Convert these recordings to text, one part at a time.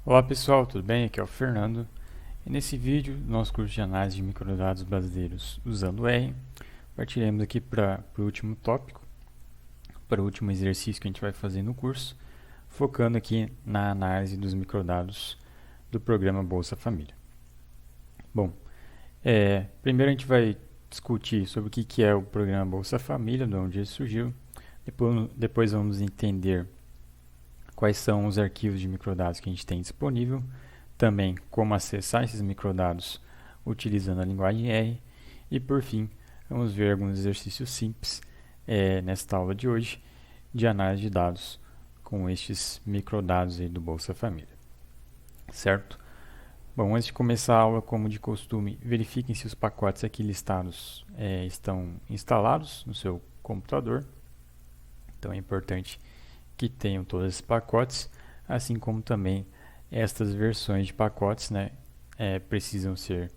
Olá pessoal, tudo bem? Aqui é o Fernando e nesse vídeo do nosso curso de análise de microdados brasileiros usando R, partiremos aqui para o último tópico, para o último exercício que a gente vai fazer no curso, focando aqui na análise dos microdados do programa Bolsa Família. Bom, primeiro a gente vai discutir sobre o que é o programa Bolsa Família, de onde ele surgiu, depois vamos entender quais são os arquivos de microdados que a gente tem disponível, também como acessar esses microdados utilizando a linguagem R e, por fim, vamos ver alguns exercícios simples nesta aula de hoje de análise de dados com estes microdados aí do Bolsa Família, certo? Bom, antes de começar a aula, como de costume, verifiquem se os pacotes aqui listados estão instalados no seu computador. Então é importante que tenham todos esses pacotes, assim como também estas versões de pacotes, né, precisam ser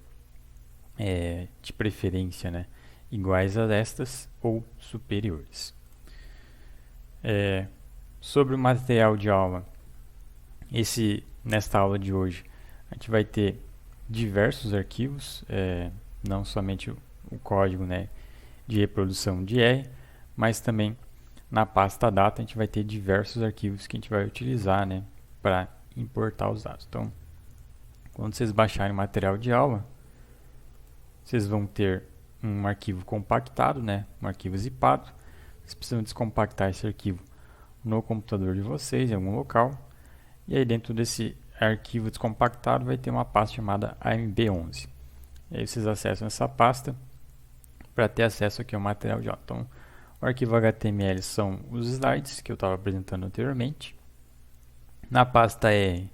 de preferência, né, iguais a estas ou superiores. Sobre o material de aula, nesta aula de hoje, a gente vai ter diversos arquivos, não somente o código, né, de reprodução de R, mas também na pasta data a gente vai ter diversos arquivos que a gente vai utilizar, né, para importar os dados. Então, quando vocês baixarem o material de aula, vocês vão ter um arquivo compactado, né, um arquivo zipado. Vocês precisam descompactar esse arquivo no computador de vocês, em algum local. E aí dentro desse arquivo descompactado vai ter uma pasta chamada AMB11. E aí vocês acessam essa pasta para ter acesso aqui ao material de aula. Então, o arquivo HTML são os slides que eu estava apresentando anteriormente. Na pasta R,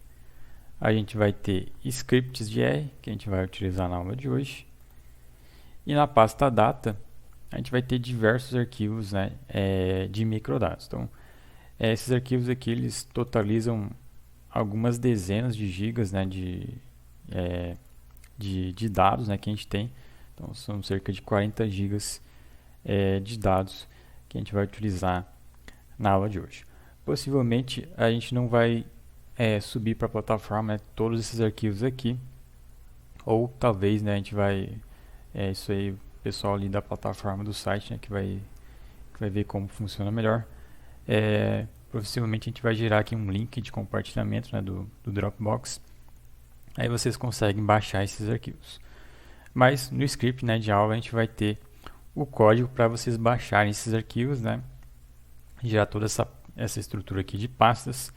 a gente vai ter scripts de R, que a gente vai utilizar na aula de hoje. E na pasta data, a gente vai ter diversos arquivos, né, de microdados. Então, esses arquivos aqui, eles totalizam algumas dezenas de gigas, né, de dados, né, que a gente tem. Então, são cerca de 40 gigas de dados que a gente vai utilizar na aula de hoje. Possivelmente a gente não vai subir para a plataforma, né, todos esses arquivos aqui, ou talvez, né, a gente vai, isso aí o pessoal ali da plataforma do site, né, que vai ver como funciona melhor. Possivelmente a gente vai gerar aqui um link de compartilhamento, né, do Dropbox. Aí vocês conseguem baixar esses arquivos. Mas no script, né, de aula a gente vai ter o código para vocês baixarem esses arquivos, né? Gerar toda essa estrutura aqui de pastas,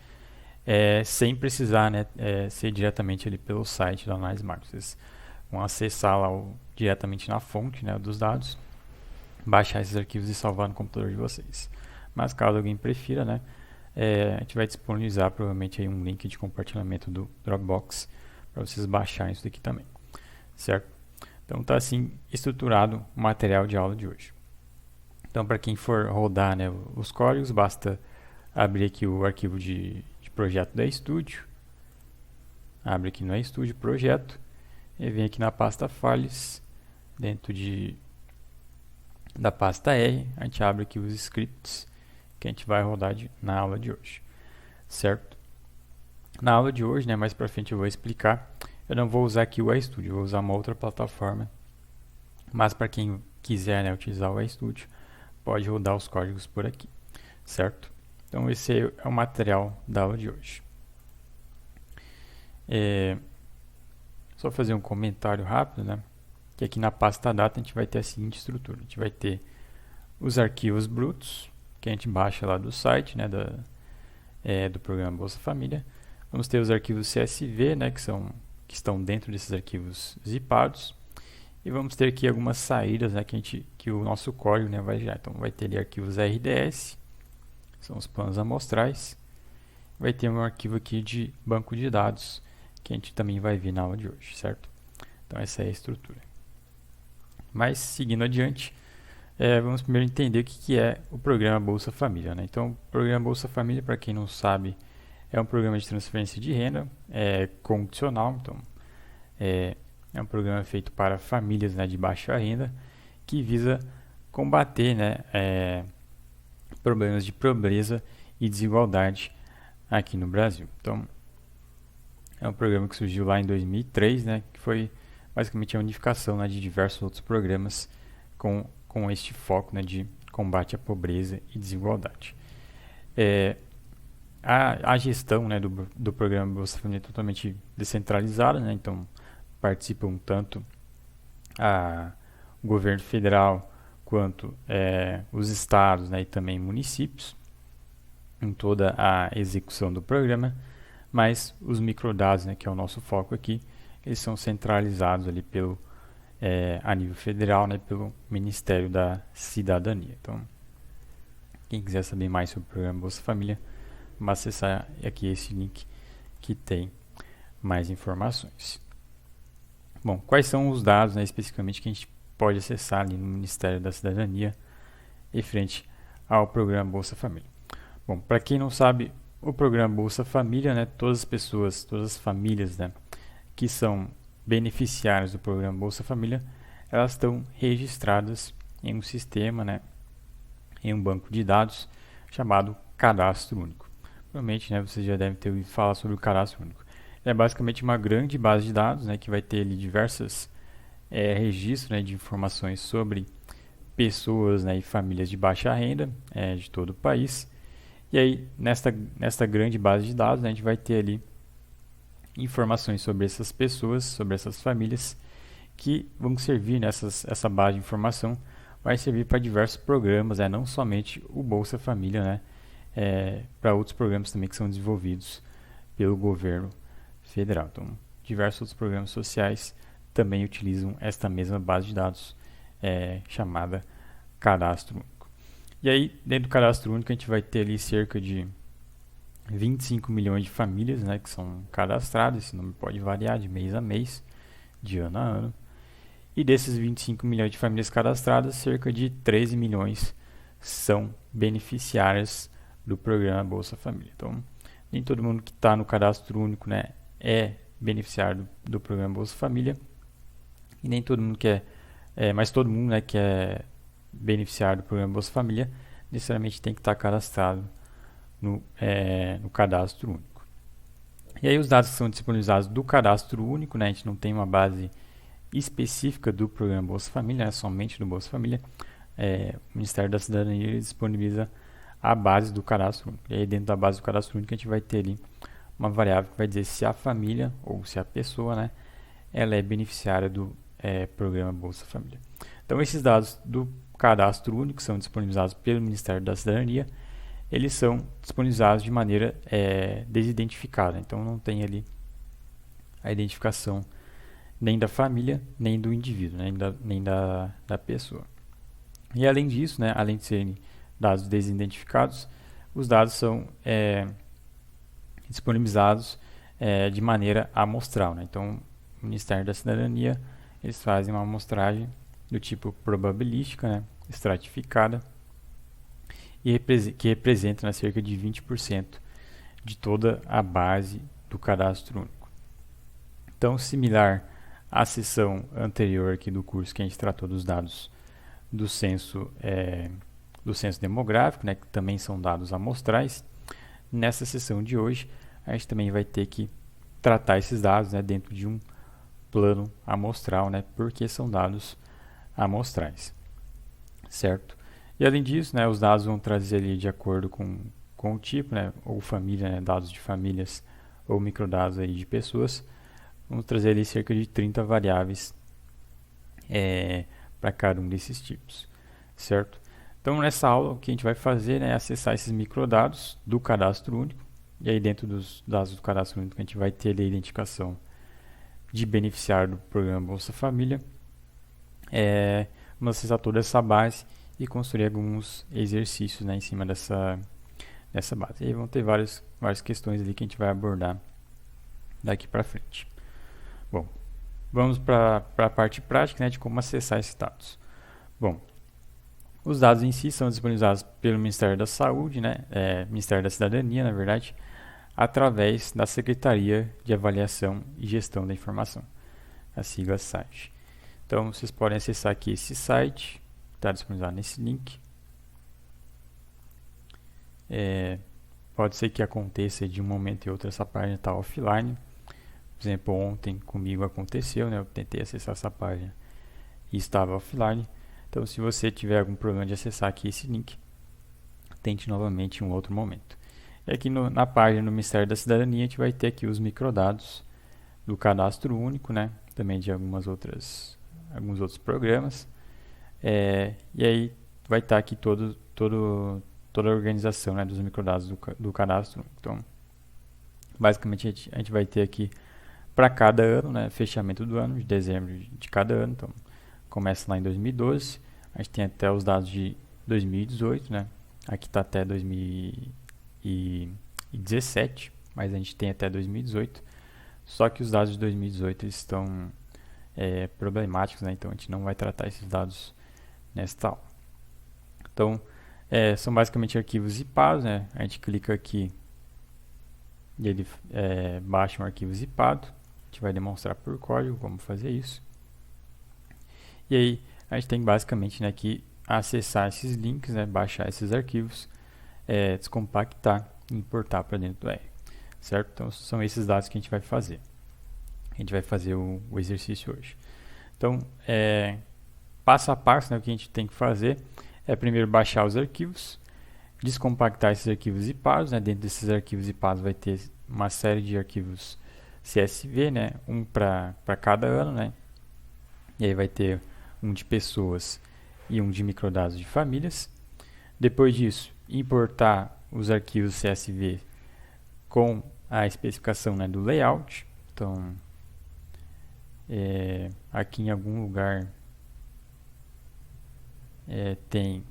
sem precisar, né, ser diretamente ali pelo site da Análise Marketing. Vocês vão acessar lá diretamente na fonte, né, dos dados, baixar esses arquivos e salvar no computador de vocês. Mas caso alguém prefira, né, a gente vai disponibilizar provavelmente aí um link de compartilhamento do Dropbox para vocês baixarem isso daqui também, certo? Então está assim estruturado o material de aula de hoje. Então, para quem for rodar, né, os códigos, basta abrir aqui o arquivo de projeto da Studio. Abre aqui no Studio projeto e vem aqui na pasta Files, dentro da pasta R, a gente abre aqui os scripts que a gente vai rodar na aula de hoje, certo? Na aula de hoje, né, mais para frente eu vou explicar. Eu não vou usar aqui o iStudio, eu vou usar uma outra plataforma. Mas para quem quiser, né, utilizar o iStudio, pode rodar os códigos por aqui, certo? Então esse é o material da aula de hoje. Só fazer um comentário rápido, né? Que aqui na pasta data a gente vai ter a seguinte estrutura. A gente vai ter os arquivos brutos, que a gente baixa lá do site, né, do programa Bolsa Família. Vamos ter os arquivos CSV, né, que estão dentro desses arquivos zipados. E vamos ter aqui algumas saídas, né, que o nosso código, né, vai gerar. Então vai ter ali arquivos RDS, são os planos amostrais. Vai ter um arquivo aqui de banco de dados, que a gente também vai ver na aula de hoje, certo? Então essa é a estrutura. Mas seguindo adiante, vamos primeiro entender o que é o programa Bolsa Família, né? Então o programa Bolsa Família, para quem não sabe, é um programa de transferência de renda condicional. Então é um programa feito para famílias, né, de baixa renda, que visa combater, né, problemas de pobreza e desigualdade aqui no Brasil. Então, É um programa que surgiu lá em 2003, né, que foi basicamente a unificação, né, de diversos outros programas com este foco, né, de combate à pobreza e desigualdade. É, a gestão, né, do programa Bolsa Família é totalmente descentralizada, né, então participam tanto o governo federal quanto os estados, né, e também municípios em toda a execução do programa, mas os microdados, né, que é o nosso foco aqui, eles são centralizados ali a nível federal, né, pelo Ministério da Cidadania. Então, quem quiser saber mais sobre o programa Bolsa Família, basta acessar aqui esse link que tem mais informações. Bom, quais são os dados, né, especificamente que a gente pode acessar ali no Ministério da Cidadania em frente ao programa Bolsa Família? Bom, para quem não sabe, o programa Bolsa Família, né, todas as pessoas, todas as famílias, né, que são beneficiários do programa Bolsa Família, elas estão registradas em um sistema, né, em um banco de dados chamado Cadastro Único. Provavelmente, né, vocês já devem ter ouvido falar sobre o Cadastro Único. É basicamente uma grande base de dados, né, que vai ter ali diversos registros, né, de informações sobre pessoas, né, e famílias de baixa renda de todo o país. E aí, nesta grande base de dados, né, a gente vai ter ali informações sobre essas pessoas, sobre essas famílias, que vão servir essa base de informação, vai servir para diversos programas, não somente o Bolsa Família, né, para outros programas também que são desenvolvidos pelo governo federal. Então, diversos outros programas sociais também utilizam esta mesma base de dados chamada Cadastro Único. E aí, dentro do Cadastro Único, a gente vai ter ali cerca de 25 milhões de famílias, né, que são cadastradas. Esse número pode variar de mês a mês, de ano a ano. E desses 25 milhões de famílias cadastradas, cerca de 13 milhões são beneficiárias do programa Bolsa Família. Então, nem todo mundo que está no Cadastro Único, né, é beneficiário do programa Bolsa Família. E nem todo mundo mas todo mundo, né, que é beneficiário do programa Bolsa Família necessariamente tem que estar cadastrado no Cadastro Único. E aí os dados que são disponibilizados do Cadastro Único, né, a gente não tem uma base específica do programa Bolsa Família, somente do Bolsa Família. O Ministério da Cidadania disponibiliza a base do Cadastro Único. E aí dentro da base do Cadastro Único a gente vai ter ali uma variável que vai dizer se a família ou se a pessoa, né, ela é beneficiária do programa Bolsa Família. Então esses dados do Cadastro Único são disponibilizados pelo Ministério da Cidadania. Eles são disponibilizados de maneira desidentificada. Então não tem ali a identificação nem da família, nem do indivíduo, né, nem da pessoa. E além disso, né, além de serem dados desidentificados, os dados são disponibilizados de maneira amostral, né? Então, o Ministério da Cidadania, eles fazem uma amostragem do tipo probabilística, né, estratificada, que representa, né, cerca de 20% de toda a base do Cadastro Único. Então, similar à sessão anterior aqui do curso que a gente tratou dos dados do censo demográfico, né, que também são dados amostrais, nessa sessão de hoje a gente também vai ter que tratar esses dados, né, dentro de um plano amostral, né, porque são dados amostrais, certo? E além disso, né, os dados vão trazer ali de acordo com o tipo, né, ou família, né, dados de famílias ou microdados aí de pessoas. Vamos trazer ali cerca de 30 variáveis para cada um desses tipos, certo? Então, nessa aula, o que a gente vai fazer, né, é acessar esses microdados do Cadastro Único. E aí, dentro dos dados do Cadastro Único, a gente vai ter ali a identificação de beneficiário do programa Bolsa Família. Vamos acessar toda essa base e construir alguns exercícios, né, em cima dessa base. E aí vão ter várias questões ali que a gente vai abordar daqui para frente. Bom, vamos para a parte prática, né, de como acessar esses dados. Bom, os dados em si são disponibilizados pelo Ministério da Saúde, né, Ministério da Cidadania, na verdade, através da Secretaria de Avaliação e Gestão da Informação, a sigla SAGE. Então, vocês podem acessar aqui esse site, está disponibilizado nesse link. Pode ser que aconteça de um momento e outro essa página está offline, exemplo, ontem comigo aconteceu, né? Eu tentei acessar essa página e estava offline. Então, se você tiver algum problema de acessar aqui esse link, tente novamente em um outro momento. E aqui na página do Ministério da Cidadania, a gente vai ter aqui os microdados do cadastro único, né? Também de alguns outros programas. E aí vai estar aqui toda a organização, né, dos microdados do cadastro. Então, basicamente, a gente vai ter aqui para cada ano, né, fechamento do ano, de dezembro de cada ano. Então, começa lá em 2012, a gente tem até os dados de 2018, né? Aqui está até 2017, mas a gente tem até 2018. Só que os dados de 2018 eles estão problemáticos, né? Então a gente não vai tratar esses dados nesta aula. Então, são basicamente arquivos zipados, né? A gente clica aqui e ele baixa um arquivo zipado. A gente vai demonstrar por código como fazer isso. E aí a gente tem basicamente, né, que acessar esses links, né, baixar esses arquivos, descompactar e importar para dentro do R, certo? Então são esses dados que a gente vai fazer. A gente vai fazer o exercício hoje. Então, passo a passo, né, o que a gente tem que fazer é primeiro baixar os arquivos, descompactar esses arquivos zipados, né? Dentro desses arquivos zipados vai ter uma série de arquivos CSV, né? Um para cada ano, né? E aí vai ter um de pessoas e um de microdados de famílias. Depois disso, importar os arquivos CSV com a especificação, né, do layout. Então, aqui em algum lugar tem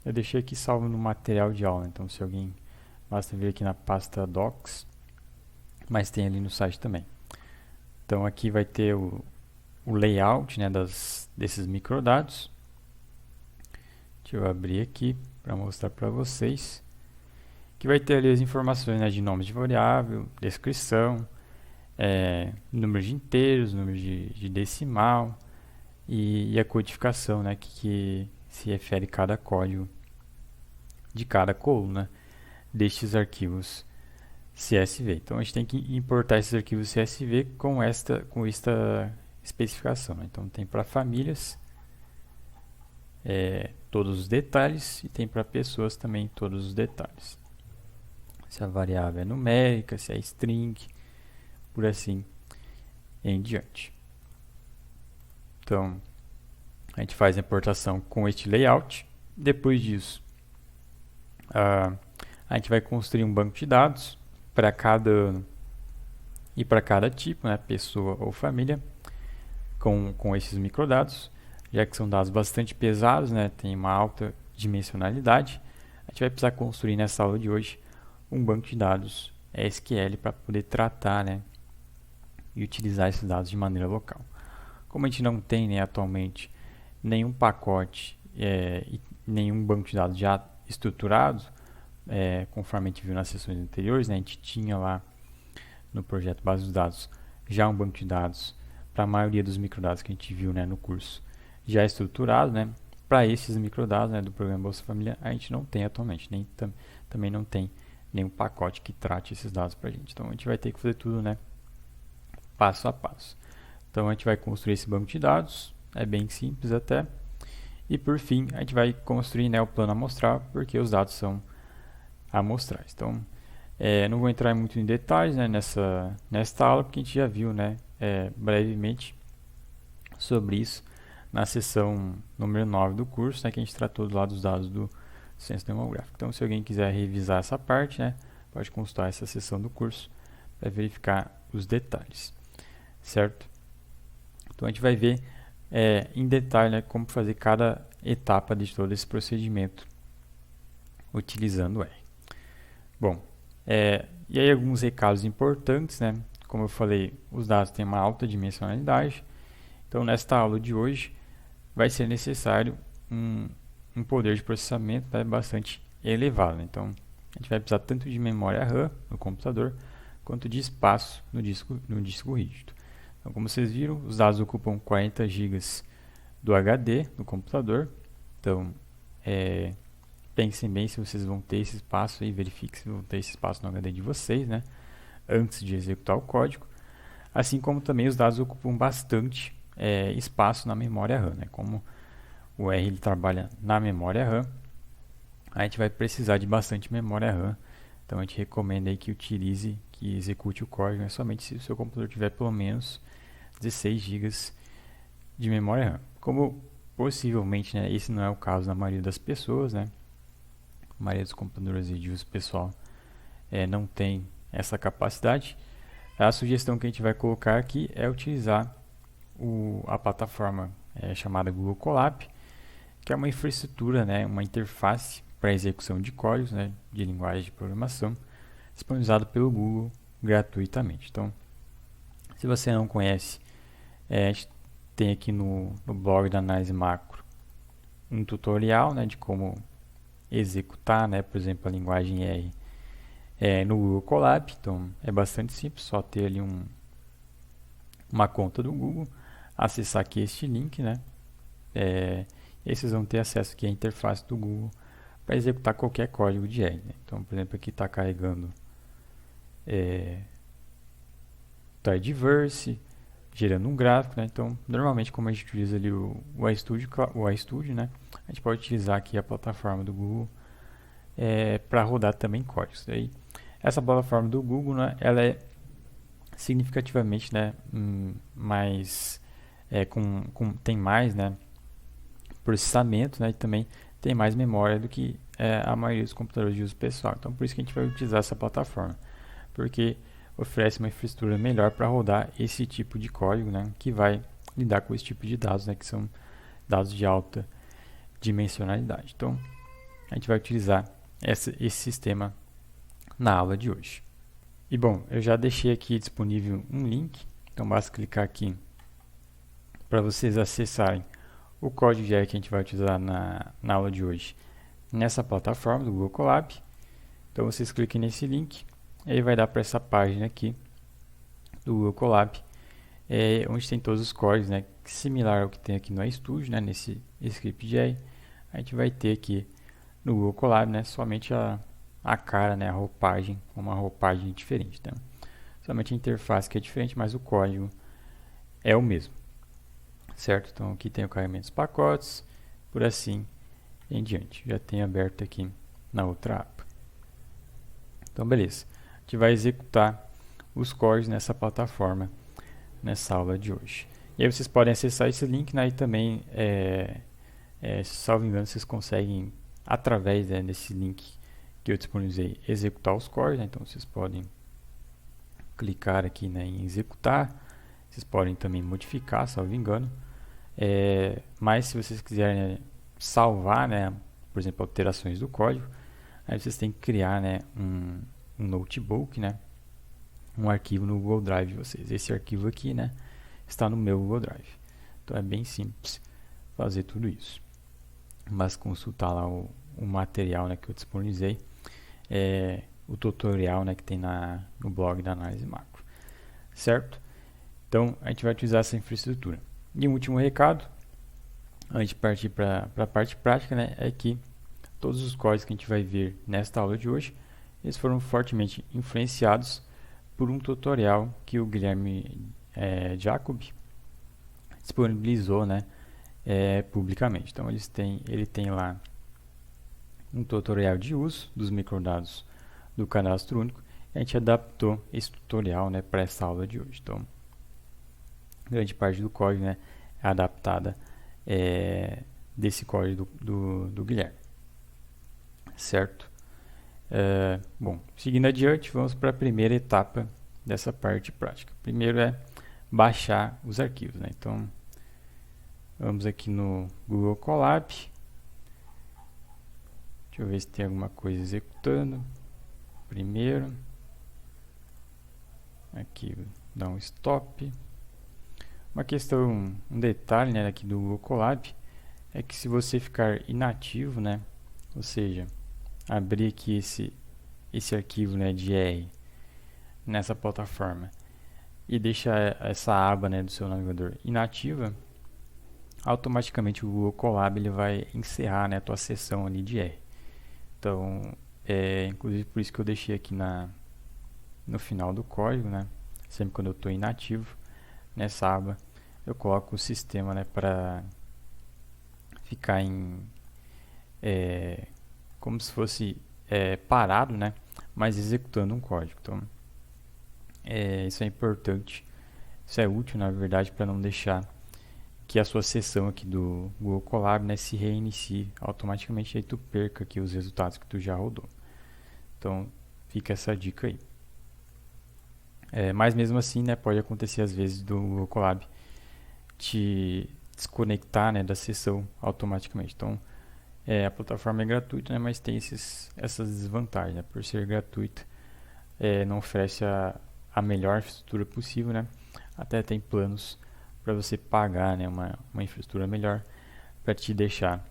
eu deixei aqui salvo no material de aula, então se alguém basta vir aqui na pasta docs, mas tem ali no site também. Então aqui vai ter o layout, né, desses microdados. Deixa eu abrir aqui para mostrar para vocês. Que vai ter ali as informações, né, de nomes de variável, descrição, número de inteiros, número de decimal e a codificação, né, que se refere a cada código de cada coluna destes arquivos CSV. Então a gente tem que importar esses arquivos CSV com esta especificação, né? Então tem para famílias todos os detalhes e tem para pessoas também todos os detalhes. Se a variável é numérica, se é string, por assim em diante. Então a gente faz a importação com este layout. Depois disso, a gente vai construir um banco de dados para cada ano e para cada tipo, né, pessoa ou família, com esses microdados, já que são dados bastante pesados, né, tem uma alta dimensionalidade. A gente vai precisar construir nessa aula de hoje um banco de dados SQL para poder tratar, né, e utilizar esses dados de maneira local. Como a gente não tem, né, atualmente nenhum pacote e nenhum banco de dados já estruturado, conforme a gente viu nas sessões anteriores, né, a gente tinha lá no projeto Base dos Dados já um banco de dados para a maioria dos microdados que a gente viu, né, no curso já estruturado, né. Para esses microdados, né, do programa Bolsa Família a gente não tem atualmente, também não tem nenhum pacote que trate esses dados para a gente. Então a gente vai ter que fazer tudo, né, passo a passo. Então a gente vai construir esse banco de dados, é bem simples até. E por fim, a gente vai construir, né, o plano amostral, porque os dados são amostrais. Então, não vou entrar muito em detalhes, né, nesta aula, porque a gente já viu, né, brevemente sobre isso na sessão número 9 do curso, né, que a gente tratou lá dos dados do censo demográfico. Então, se alguém quiser revisar essa parte, né, pode consultar essa sessão do curso para verificar os detalhes, certo? Então, a gente vai ver em detalhe, né, como fazer cada etapa de todo esse procedimento utilizando o R. Bom, e aí alguns recados importantes, né? Como eu falei, os dados têm uma alta dimensionalidade. Então, nesta aula de hoje, vai ser necessário um poder de processamento, né, bastante elevado, né? Então, a gente vai precisar tanto de memória RAM no computador, quanto de espaço no disco rígido. Então, como vocês viram, os dados ocupam 40 GB do HD do computador. Então, pensem bem se vocês vão ter esse espaço e verifiquem se vão ter esse espaço no HD de vocês, né, antes de executar o código. Assim como também os dados ocupam bastante espaço na memória RAM, né? Como o R ele trabalha na memória RAM, a gente vai precisar de bastante memória RAM. Então a gente recomenda aí que utilize, que execute o código, né, somente se o seu computador tiver pelo menos 16 GB de memória RAM. Como possivelmente, né, esse não é o caso da maioria das pessoas, né? A maioria dos computadores de uso pessoal não tem essa capacidade. A sugestão que a gente vai colocar aqui é utilizar a plataforma chamada Google Colab, que é uma infraestrutura, né, uma interface para execução de códigos, né, de linguagem de programação, disponibilizado pelo Google gratuitamente. Então, se você não conhece, a gente tem aqui no blog da Análise Macro um tutorial, né, de como executar, né, por exemplo, a linguagem R no Google Colab. Então, é bastante simples, só ter ali uma conta do Google, acessar aqui este link, né, e aí vocês vão ter acesso aqui à interface do Google para executar qualquer código de R, né? Então, por exemplo, aqui está carregando Tidyverse, gerando um gráfico, né? Então, normalmente, como a gente utiliza ali o iStudio, né? A gente pode utilizar aqui a plataforma do Google para rodar também códigos. Daí, essa plataforma do Google, né, ela é significativamente, né, mais tem mais, né, processamento, né, e também tem mais memória do que a maioria dos computadores de uso pessoal. Então, por isso que a gente vai utilizar essa plataforma, porque oferece uma infraestrutura melhor para rodar esse tipo de código, né, que vai lidar com esse tipo de dados, né, que são dados de alta dimensionalidade. Então, a gente vai utilizar esse sistema na aula de hoje. E bom, eu já deixei aqui disponível um link, então basta clicar aqui para vocês acessarem o código de R que a gente vai utilizar na aula de hoje nessa plataforma do Google Colab. Então vocês cliquem nesse link e aí vai dar para essa página aqui do Google Colab, onde tem todos os códigos, né, similar ao que tem aqui no iStudio, né, nesse script de R. A gente vai ter aqui no Google Colab, né, somente a cara, né, a roupagem, uma roupagem diferente. Então, somente a interface que é diferente, mas o código é o mesmo. Certo? Então aqui tem o carregamento dos pacotes, por assim em diante. Já tenho aberto aqui na outra aba. Então beleza, a gente vai executar os códigos nessa plataforma nessa aula de hoje. E aí vocês podem acessar esse link, né, e também, salvo engano, vocês conseguem, através desse link que eu disponibilizei, executar os códigos, né? Então vocês podem clicar aqui, né, em executar. Vocês podem também modificar, salvo engano. Mas se vocês quiserem salvar, né, por exemplo, alterações do código, aí vocês têm que criar, né, um notebook, né, um arquivo no Google Drive de vocês. Esse arquivo aqui, né, está no meu Google Drive. Então é bem simples fazer tudo isso. Mas consultar lá o material, né, que eu disponibilizei, o tutorial, né, que tem no blog da Análise Macro. Certo? Então a gente vai utilizar essa infraestrutura. E um último recado, antes de partir para a parte prática, né, é que todos os códigos que a gente vai ver nesta aula de hoje, eles foram fortemente influenciados por um tutorial que o Guilherme Jacob disponibilizou, né, publicamente. Então ele tem lá um tutorial de uso dos microdados do cadastro único, e a gente adaptou esse tutorial, né, para essa aula de hoje. Então, grande parte do código, né, é adaptada desse código do Guilherme. Certo? Bom, seguindo adiante, vamos para a primeira etapa dessa parte prática. Primeiro é baixar os arquivos, né? Então, vamos aqui no Google Colab. Deixa eu ver se tem alguma coisa executando. Primeiro, aqui dá um stop. Uma questão, um detalhe, né, aqui do Google Colab é que se você ficar inativo, né, ou seja, abrir aqui esse arquivo, né, de R nessa plataforma e deixar essa aba, né, do seu navegador inativa, automaticamente o Google Colab ele vai encerrar, né, a tua sessão ali de R. Então, inclusive por isso que eu deixei aqui no final do código, né? Sempre quando eu estou inativo, nessa aba, eu coloco o sistema, né, para ficar como se fosse parado, né, mas executando um código. Então, isso é importante, isso é útil, na verdade, para não deixar que a sua sessão aqui do Google Colab, né, se reinicie automaticamente e aí tu perca aqui os resultados que tu já rodou. Então, fica essa dica aí. Mas mesmo assim, né, pode acontecer às vezes do Google Colab te desconectar, né, da sessão automaticamente. Então, a plataforma é gratuita, né, mas tem essas desvantagens, né? Por ser gratuita, não oferece a melhor infraestrutura possível, né? Até tem planos para você pagar, né, uma infraestrutura melhor para te deixar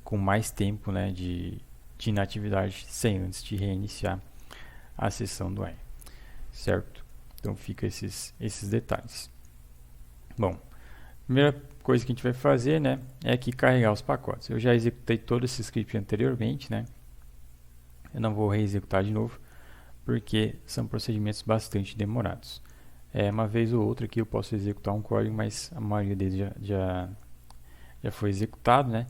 com mais tempo, né, de inatividade sem antes de reiniciar a sessão do Wire, certo? Então fica esses detalhes. Bom, primeira coisa que a gente vai fazer, né, é aqui carregar os pacotes. Eu já executei todo esse script anteriormente, né? Eu não vou reexecutar de novo, porque são procedimentos bastante demorados. Uma vez ou outra aqui eu posso executar um código, mas a maioria deles já foi executado, né?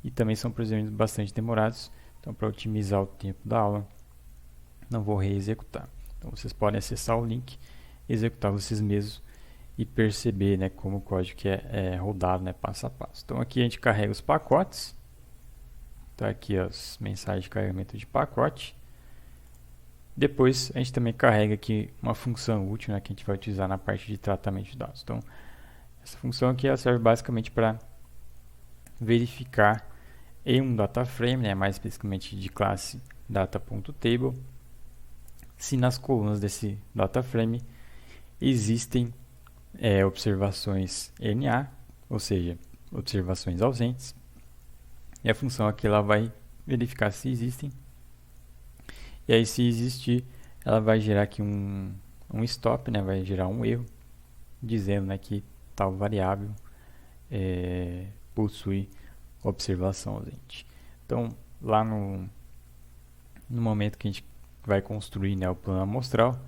E também são procedimentos bastante demorados. Então, para otimizar o tempo da aula, não vou reexecutar. Então, vocês podem acessar o link, executar vocês mesmos e perceber, né, como o código que é rodado, né, passo a passo. Então, aqui a gente carrega os pacotes. Tá aqui as mensagens de carregamento de pacote. Depois, a gente também carrega aqui uma função útil, né, que a gente vai utilizar na parte de tratamento de dados. Então, essa função aqui ela serve basicamente para verificar em um data frame, né, mais especificamente de classe data.table, se nas colunas desse data frame existem observações NA, ou seja, observações ausentes. E a função aqui ela vai verificar se existem. E aí, se existir, ela vai gerar aqui um stop, né, vai gerar um erro, dizendo, né, que tal variável possui observação ausente. Então, lá no momento que a gente vai construir, né, o plano amostral,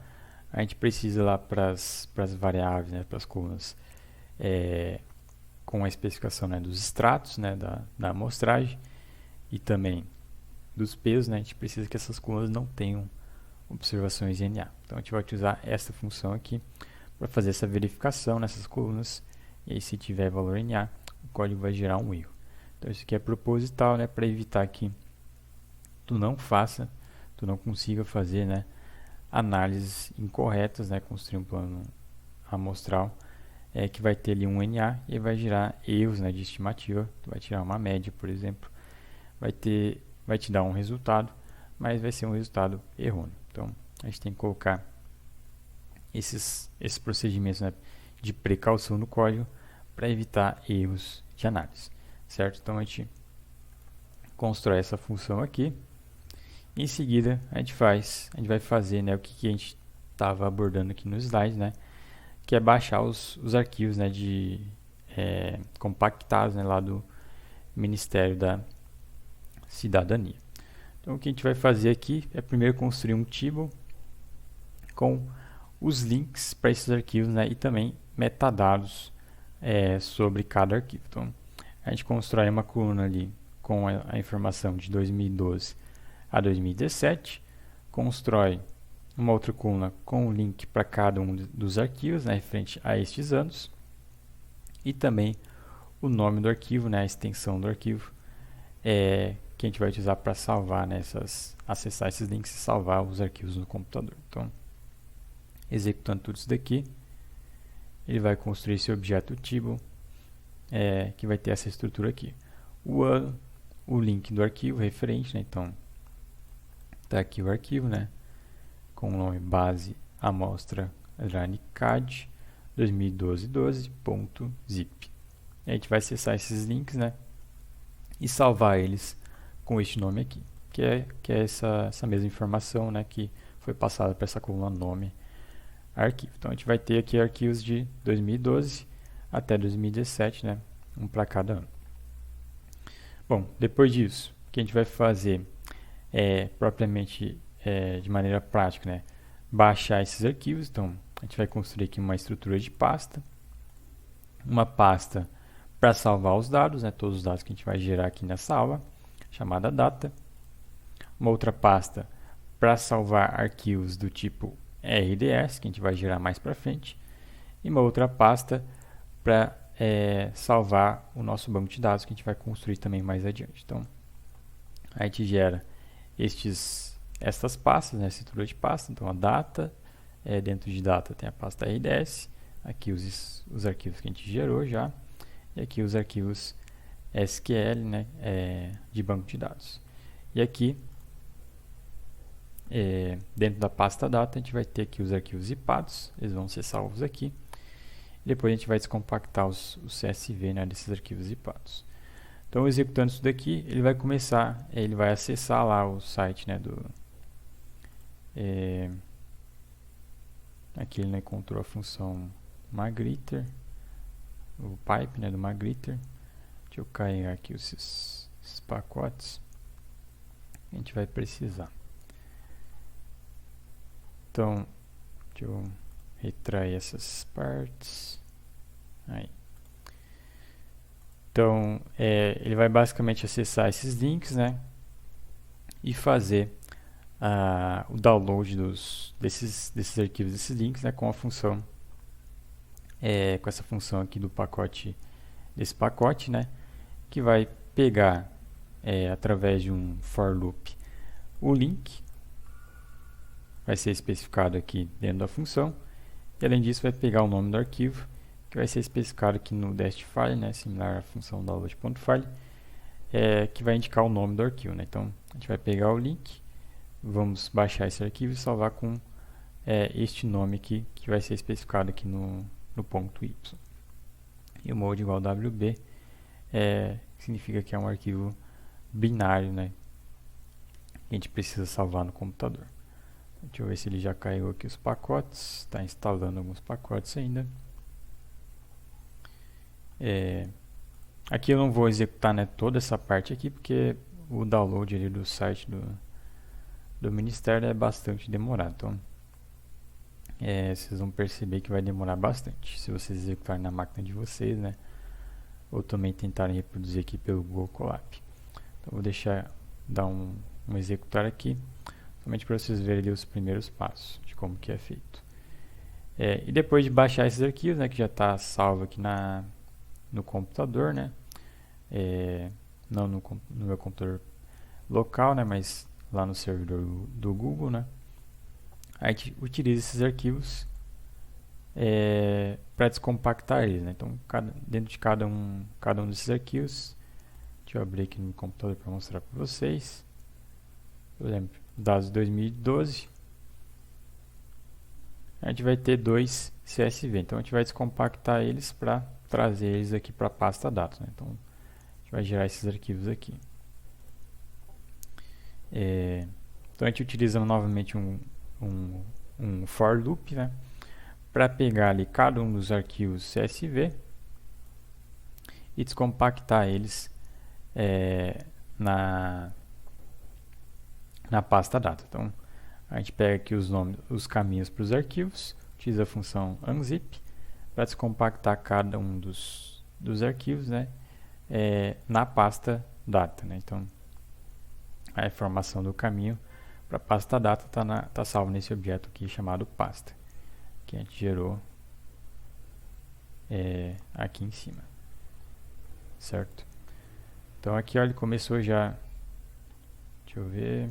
a gente precisa lá para as variáveis, né, para as colunas, com a especificação, né, dos extratos, né, da amostragem e também dos pesos, né, a gente precisa que essas colunas não tenham observações NA. Então, a gente vai utilizar essa função aqui para fazer essa verificação nessas colunas. E aí, se tiver valor NA, o código vai gerar um erro. Então, isso aqui é proposital, né, para evitar que tu não consiga fazer, né, análises incorretas, né, construir um plano amostral que vai ter ali um NA e vai gerar erros, né, de estimativa. Tu vai tirar uma média, por exemplo, vai te dar um resultado, mas vai ser um resultado errôneo. Então, a gente tem que colocar esses procedimentos, né, de precaução no código para evitar erros de análise, certo? Então, a gente constrói essa função aqui. Em seguida, a gente vai fazer, né, o que a gente estava abordando aqui no slide, né, que é baixar os arquivos, né, compactados, né, lá do Ministério da Cidadania. Então, o que a gente vai fazer aqui é primeiro construir um table com os links para esses arquivos, né, e também metadados sobre cada arquivo. Então, a gente constrói uma coluna ali com a informação de 2012 a 2017, constrói uma outra coluna com o link para cada um dos arquivos, né, referente a estes anos, e também o nome do arquivo, né, a extensão do arquivo, que a gente vai utilizar para salvar, né, acessar esses links e salvar os arquivos no computador. Então, executando tudo isso daqui, ele vai construir esse objeto table, que vai ter essa estrutura aqui. O link do arquivo referente, né, então, está aqui o arquivo, né, com o nome base amostra RANCAD 2012.12.zip. A gente vai acessar esses links, né, e salvar eles com este nome aqui, que é essa mesma informação, né, que foi passada para essa coluna nome arquivo. Então, a gente vai ter aqui arquivos de 2012 até 2017, né, um para cada ano. Bom, depois disso, o que a gente vai fazer propriamente de maneira prática, né, baixar esses arquivos. Então, a gente vai construir aqui uma estrutura de pasta, uma pasta para salvar os dados, né, todos os dados que a gente vai gerar aqui nessa aula, chamada data, uma outra pasta para salvar arquivos do tipo RDS, que a gente vai gerar mais para frente, e uma outra pasta para salvar o nosso banco de dados, que a gente vai construir também mais adiante. Então, a gente gera estas pastas, né, estrutura de pasta. Então, a data, dentro de data tem a pasta RDS, aqui os arquivos que a gente gerou já, e aqui os arquivos SQL, né, de banco de dados. E aqui, dentro da pasta data, a gente vai ter aqui os arquivos zipados, eles vão ser salvos aqui. Depois a gente vai descompactar os CSV, né, desses arquivos zipados. Então, executando isso daqui, ele vai começar, ele vai acessar lá o site, né, aqui ele encontrou a função Magritter, o pipe, né, do Magritter. Deixa eu carregar aqui esses pacotes que a gente vai precisar. Então, deixa eu retrair essas partes. Aí. Então, ele vai basicamente acessar esses links, né, e fazer o download desses arquivos, desses links, né, com a função, com essa função aqui do pacote, desse pacote, né, que vai pegar através de um for loop o link, vai ser especificado aqui dentro da função, e além disso vai pegar o nome do arquivo, que vai ser especificado aqui no dest-file, né, similar à função download.file, que vai indicar o nome do arquivo, né. Então, a gente vai pegar o link, vamos baixar esse arquivo e salvar com este nome aqui, que vai ser especificado aqui no ponto y. E o mode igual wb significa que é um arquivo binário, né, que a gente precisa salvar no computador. Deixa eu ver se ele já carregou aqui os pacotes, está instalando alguns pacotes ainda. Aqui eu não vou executar, né, toda essa parte aqui, porque o download ali do site do Ministério é bastante demorado. Então, vocês vão perceber que vai demorar bastante se vocês executarem na máquina de vocês, né, ou também tentarem reproduzir aqui pelo Google Colab. Então, vou dar um executar aqui, somente para vocês verem ali os primeiros passos de como que é feito. E depois de baixar esses arquivos, né, que já está salvo aqui no computador, né, não no meu computador local, né, mas lá no servidor do Google, né, a gente utiliza esses arquivos para descompactar eles, né. Então, dentro de cada um desses arquivos, deixa eu abrir aqui no computador para mostrar para vocês. Por exemplo, dados 2012, a gente vai ter 2 CSV, então a gente vai descompactar eles para trazer eles aqui para a pasta dados, né? Então, a gente vai gerar esses arquivos aqui. Então, a gente utiliza novamente um for loop, né, para pegar ali cada um dos arquivos CSV e descompactar eles na pasta data. Então, a gente pega aqui os caminhos para os arquivos, utiliza a função unzip para descompactar cada um dos arquivos, né, na pasta data, né. Então, a informação do caminho para a pasta data está salvo nesse objeto aqui chamado pasta, que a gente gerou aqui em cima, certo? Então, aqui, olha, ele começou já, deixa eu ver,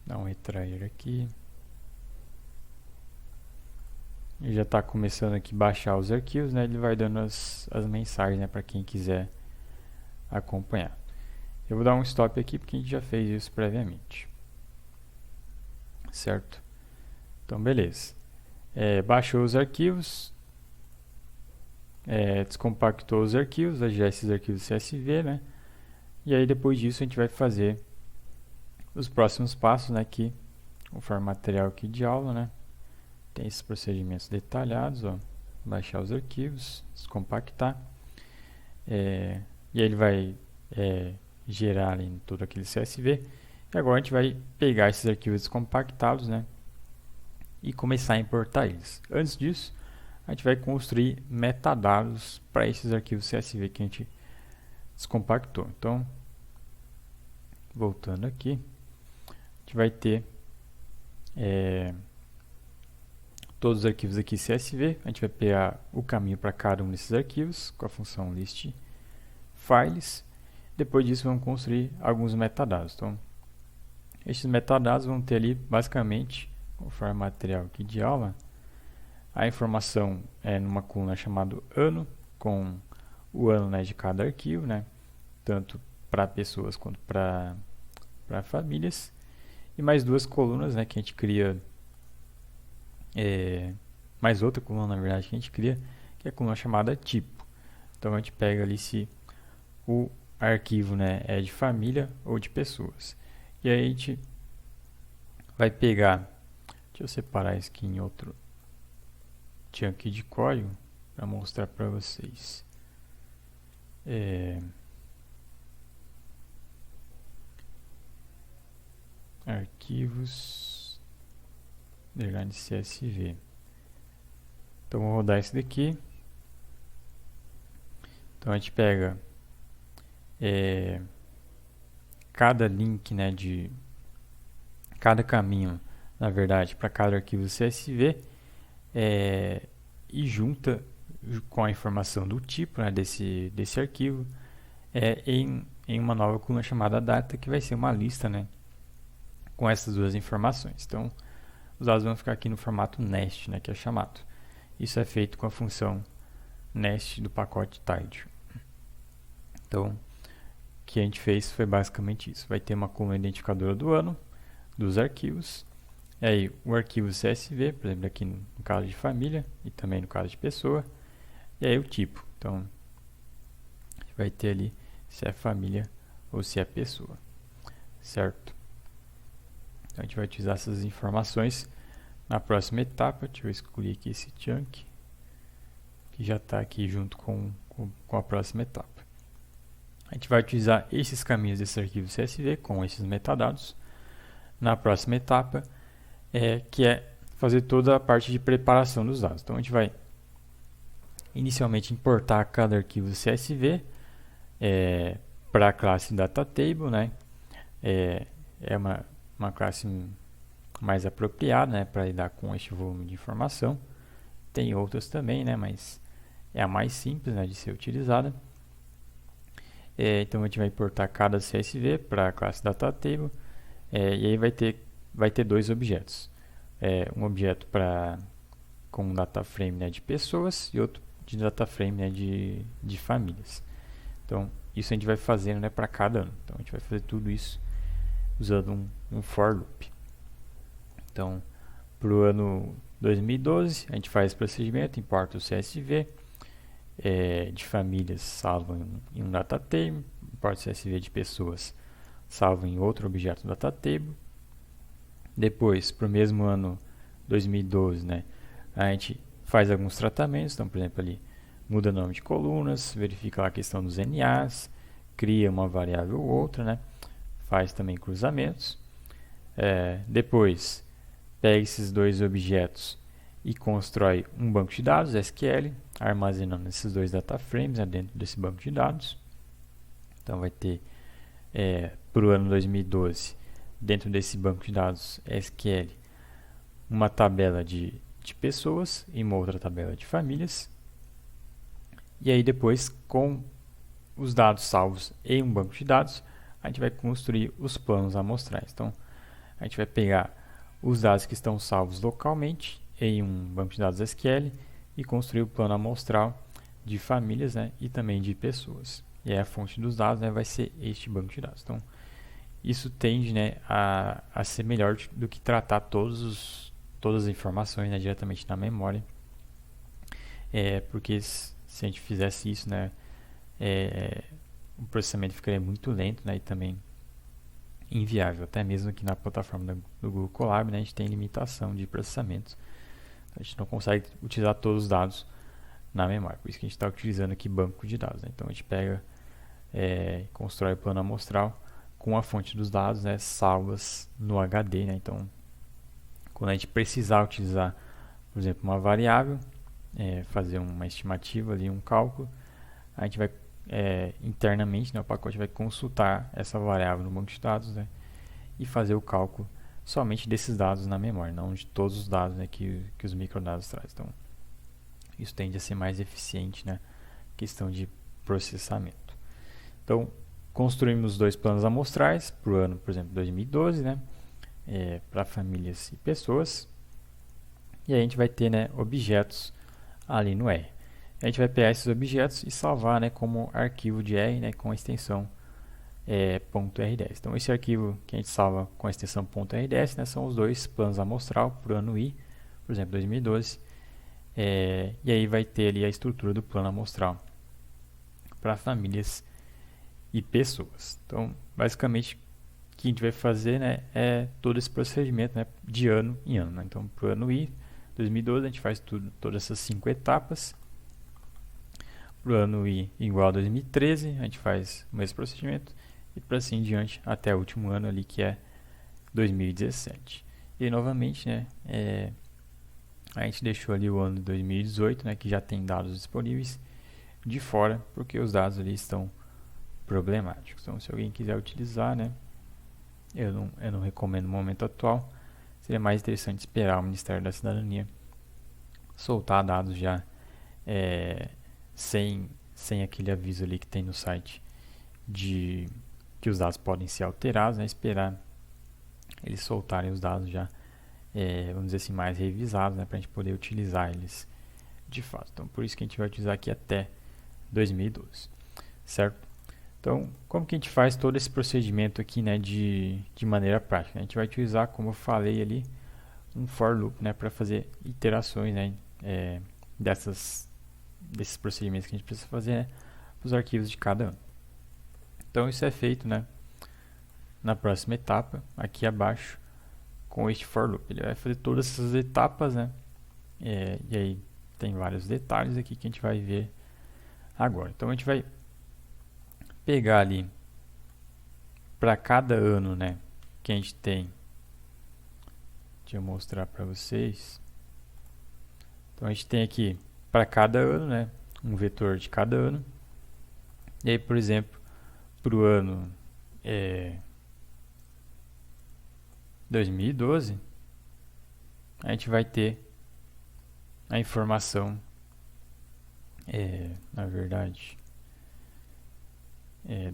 dar um retrair aqui. Ele já está começando aqui a baixar os arquivos, né? Ele vai dando as mensagens, né, para quem quiser acompanhar. Eu vou dar um stop aqui porque a gente já fez isso previamente, certo? Então, beleza. Baixou os arquivos, descompactou os arquivos, vai gerar esses arquivos CSV, né? E aí, depois disso, a gente vai fazer os próximos passos, né, aqui, conforme material aqui de aula, né, tem esses procedimentos detalhados, ó, baixar os arquivos, descompactar, e aí ele vai gerar ali todo aquele CSV. E agora a gente vai pegar esses arquivos descompactados, né, e começar a importar eles. Antes disso, a gente vai construir metadados para esses arquivos CSV que a gente descompactou. Então, voltando aqui, a gente vai ter todos os arquivos aqui CSV. A gente vai pegar o caminho para cada um desses arquivos com a função list files. Depois disso, vamos construir alguns metadados. Então, esses metadados vão ter ali, basicamente, conforme o material aqui de aula, a informação é numa coluna chamada ano, com o ano, né, de cada arquivo, né, tanto para pessoas quanto para famílias. E mais duas colunas, né, que a gente cria, mais outra coluna, na verdade, que a gente cria, que é a coluna chamada tipo. Então, a gente pega ali se o arquivo, né, é de família ou de pessoas. E aí a gente vai pegar, deixa eu separar isso aqui em outro chunk de código para mostrar para vocês. Arquivos underline CSV. Então vou rodar esse daqui. Então a gente pega cada link, né, de cada caminho, na verdade, para cada arquivo CSV, e junta com a informação do tipo, né, desse arquivo em uma nova coluna chamada data, que vai ser uma lista, né, com essas duas informações. Então, os dados vão ficar aqui no formato nest, né, que é chamado. Isso é feito com a função nest do pacote tidy. Então, o que a gente fez foi basicamente isso. Vai ter uma coluna identificadora do ano, dos arquivos, e aí o arquivo CSV, por exemplo, aqui no caso de família e também no caso de pessoa, e aí o tipo. Então, a gente vai ter ali se é família ou se é pessoa, certo? Então, a gente vai utilizar essas informações na próxima etapa. Deixa eu excluir aqui esse chunk, que já está aqui junto com a próxima etapa. A gente vai utilizar esses caminhos desse arquivo CSV com esses metadados na próxima etapa, que é fazer toda a parte de preparação dos dados. Então, a gente vai inicialmente importar cada arquivo CSV para a classe DataTable, né? É uma classe mais apropriada, né, para lidar com este volume de informação. Tem outras também, né, mas é a mais simples, né, de ser utilizada. Então a gente vai importar cada CSV para a classe DataTable, e aí vai ter dois objetos. Um objeto com um dataframe, né, de pessoas e outro de dataframe, né, de famílias. Então isso a gente vai fazendo, né, para cada ano. Então a gente vai fazer tudo isso usando um for loop. Então, para o ano 2012, a gente faz esse procedimento, importa o CSV de famílias, salvo em um datatable, importa o CSV de pessoas, salvo em outro objeto datatable. Depois, para o mesmo ano 2012, né, a gente faz alguns tratamentos. Então, por exemplo, ali muda o nome de colunas, verifica lá a questão dos NAs, cria uma variável ou outra, né, faz também cruzamentos. Depois, pega esses dois objetos e constrói um banco de dados SQL, armazenando esses dois dataframes, né, dentro desse banco de dados. Então, vai ter, para o ano 2012, dentro desse banco de dados SQL, uma tabela de pessoas e uma outra tabela de famílias. E aí, depois, com os dados salvos em um banco de dados, a gente vai construir os planos amostrais. Então, a gente vai pegar os dados que estão salvos localmente em um banco de dados SQL e construir o plano amostral de famílias, né, e também de pessoas. E aí a fonte dos dados, né, vai ser este banco de dados. Então, isso tende, né, a ser melhor do que tratar todas as informações, né, diretamente na memória. Porque se a gente fizesse isso, né, o processamento ficaria muito lento, né, e também inviável. Até mesmo aqui na plataforma do Google Colab, né, a gente tem limitação de processamento. A gente não consegue utilizar todos os dados na memória. Por isso que a gente está utilizando aqui banco de dados, né? Então a gente pega constrói o plano amostral com a fonte dos dados, né, salvas no HD, né? Então, quando a gente precisar utilizar, por exemplo, uma variável, fazer uma estimativa ali, um cálculo, a gente vai internamente, né, o pacote vai consultar essa variável no banco de dados, né, e fazer o cálculo somente desses dados na memória, não de todos os dados, né, que os microdados trazem. Então, isso tende a ser mais eficiente, né, questão de processamento. Então, construímos dois planos amostrais para o ano, por exemplo, 2012, né, para famílias e pessoas. E aí a gente vai ter, né, objetos ali no R. A gente vai pegar esses objetos e salvar, né, como arquivo de R, né, com a extensão .rds. Então, esse arquivo que a gente salva com a extensão .rds, né, são os dois planos amostral para o ano I, por exemplo, 2012. E aí vai ter ali a estrutura do plano amostral para famílias e pessoas. Então, basicamente, o que a gente vai fazer, né, é todo esse procedimento, né, de ano em ano. Né? Então, para o ano I, 2012, a gente faz todas essas 5 etapas. Para o ano I igual a 2013, a gente faz o mesmo procedimento. E para assim em diante, até o último ano ali, que é 2017. E novamente, né, a gente deixou ali o ano de 2018, né, que já tem dados disponíveis, de fora, porque os dados ali estão problemáticos. Então, se alguém quiser utilizar, né, eu não recomendo no momento atual. Seria mais interessante esperar o Ministério da Cidadania soltar dados já sem aquele aviso ali que tem no site de que os dados podem ser alterados, né, esperar eles soltarem os dados já, vamos dizer assim, mais revisados, né, para a gente poder utilizar eles de fato. Então, por isso que a gente vai utilizar aqui até 2012, certo? Então, como que a gente faz todo esse procedimento aqui, né, de maneira prática? A gente vai utilizar, como eu falei ali, um for loop, né, para fazer iterações, né, desses procedimentos que a gente precisa fazer, né, para os arquivos de cada ano. Então, isso é feito, né, na próxima etapa, aqui abaixo, com este for loop. Ele vai fazer todas essas etapas, né, e aí tem vários detalhes aqui que a gente vai ver agora. Então, a gente vai pegar ali para cada ano, né, que a gente tem. Deixa eu mostrar para vocês. Então, a gente tem aqui para cada ano, né, um vetor de cada ano. E aí, por exemplo, para o ano 2012, a gente vai ter a informação, na verdade,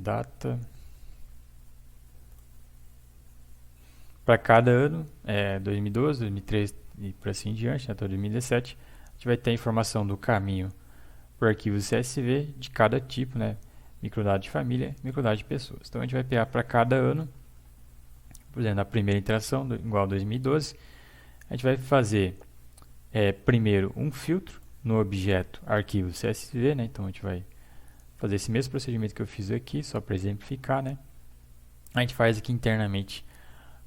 data para cada ano, 2012, 2013 e por assim em diante, até 2017, a gente vai ter a informação do caminho por arquivo CSV de cada tipo, né? Microdado de família, microdado de pessoas. Então a gente vai pegar para cada ano, por exemplo, na primeira interação, igual a 2012, a gente vai fazer primeiro um filtro no objeto arquivo CSV, né? Então a gente vai fazer esse mesmo procedimento que eu fiz aqui, só para exemplificar, né? A gente faz aqui internamente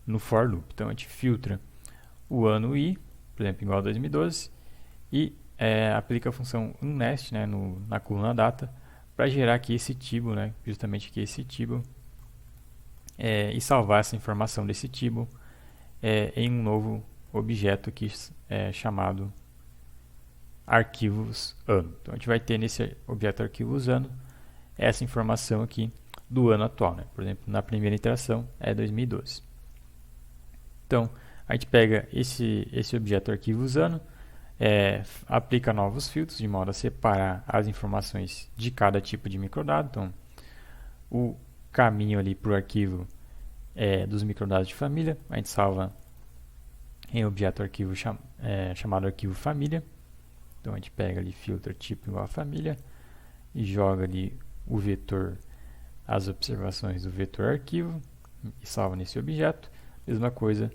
no for loop. Então a gente filtra o ano I, por exemplo, igual a 2012, e aplica a função unnest, né, na coluna data, para gerar aqui esse table, né, justamente aqui esse table, e salvar essa informação desse table em um novo objeto aqui chamado arquivos ano. Então a gente vai ter nesse objeto arquivos ano essa informação aqui do ano atual, né? Por exemplo, na primeira interação é 2012. Então a gente pega esse objeto arquivos ano, aplica novos filtros de modo a separar as informações de cada tipo de microdado. Então o caminho ali para o arquivo dos microdados de família, a gente salva em objeto arquivo chamado arquivo família. Então a gente pega ali filtro tipo igual a família e joga ali o vetor, as observações do vetor arquivo e salva nesse objeto. Mesma coisa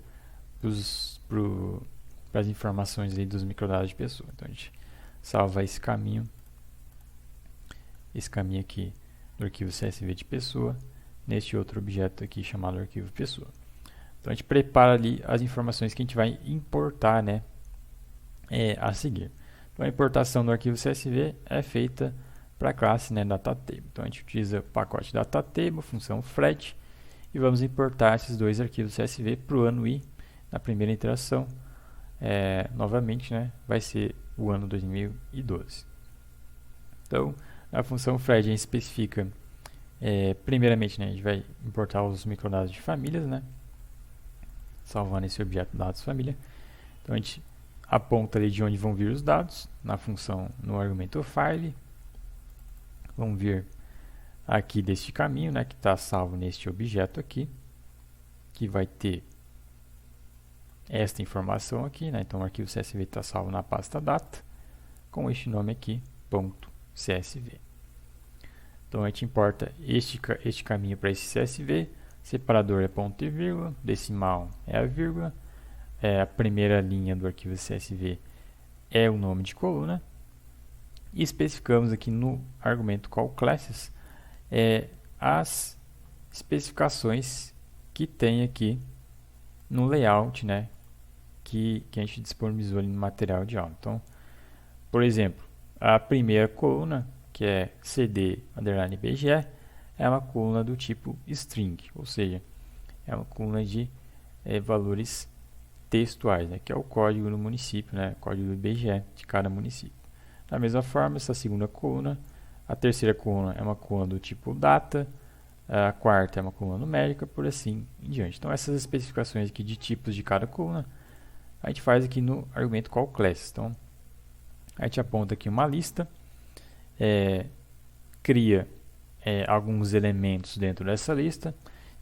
para as informações aí dos microdados de pessoa. Então a gente salva esse caminho aqui do arquivo CSV de pessoa neste outro objeto aqui chamado arquivo pessoa. Então a gente prepara ali as informações que a gente vai importar, né, a seguir. Então a importação do arquivo CSV é feita para a classe, né, DataTable. Então a gente utiliza o pacote DataTable, função thread, e vamos importar esses dois arquivos CSV para o ano i. Na primeira interação, novamente, né, vai ser o ano 2012. Então, a função thread a gente especifica, primeiramente, né, a gente vai importar os microdados de famílias, né, salvando esse objeto dados família. Então a gente aponta ali de onde vão vir os dados na função, no argumento file. Vão vir aqui deste caminho, né, que está salvo neste objeto aqui, que vai ter esta informação aqui, né? Então o arquivo CSV está salvo na pasta data com este nome aqui, .csv. Então a gente importa este caminho para esse CSV, separador é ponto e vírgula, decimal é a vírgula, a primeira linha do arquivo CSV é o nome de coluna, e especificamos aqui no argumento callClasses as especificações que tem aqui no layout, né, que a gente disponibilizou ali no material de aula. Então, por exemplo, a primeira coluna, que é cd_bge, é uma coluna do tipo string, ou seja, é uma coluna de valores textuais, né, que é o código do município, né, código do IBGE de cada município. Da mesma forma, essa segunda coluna, a terceira coluna é uma coluna do tipo data, a quarta é uma coluna numérica, por assim em diante. Então, essas especificações aqui de tipos de cada coluna, a gente faz aqui no argumento callClass. Então, a gente aponta aqui uma lista, cria alguns elementos dentro dessa lista.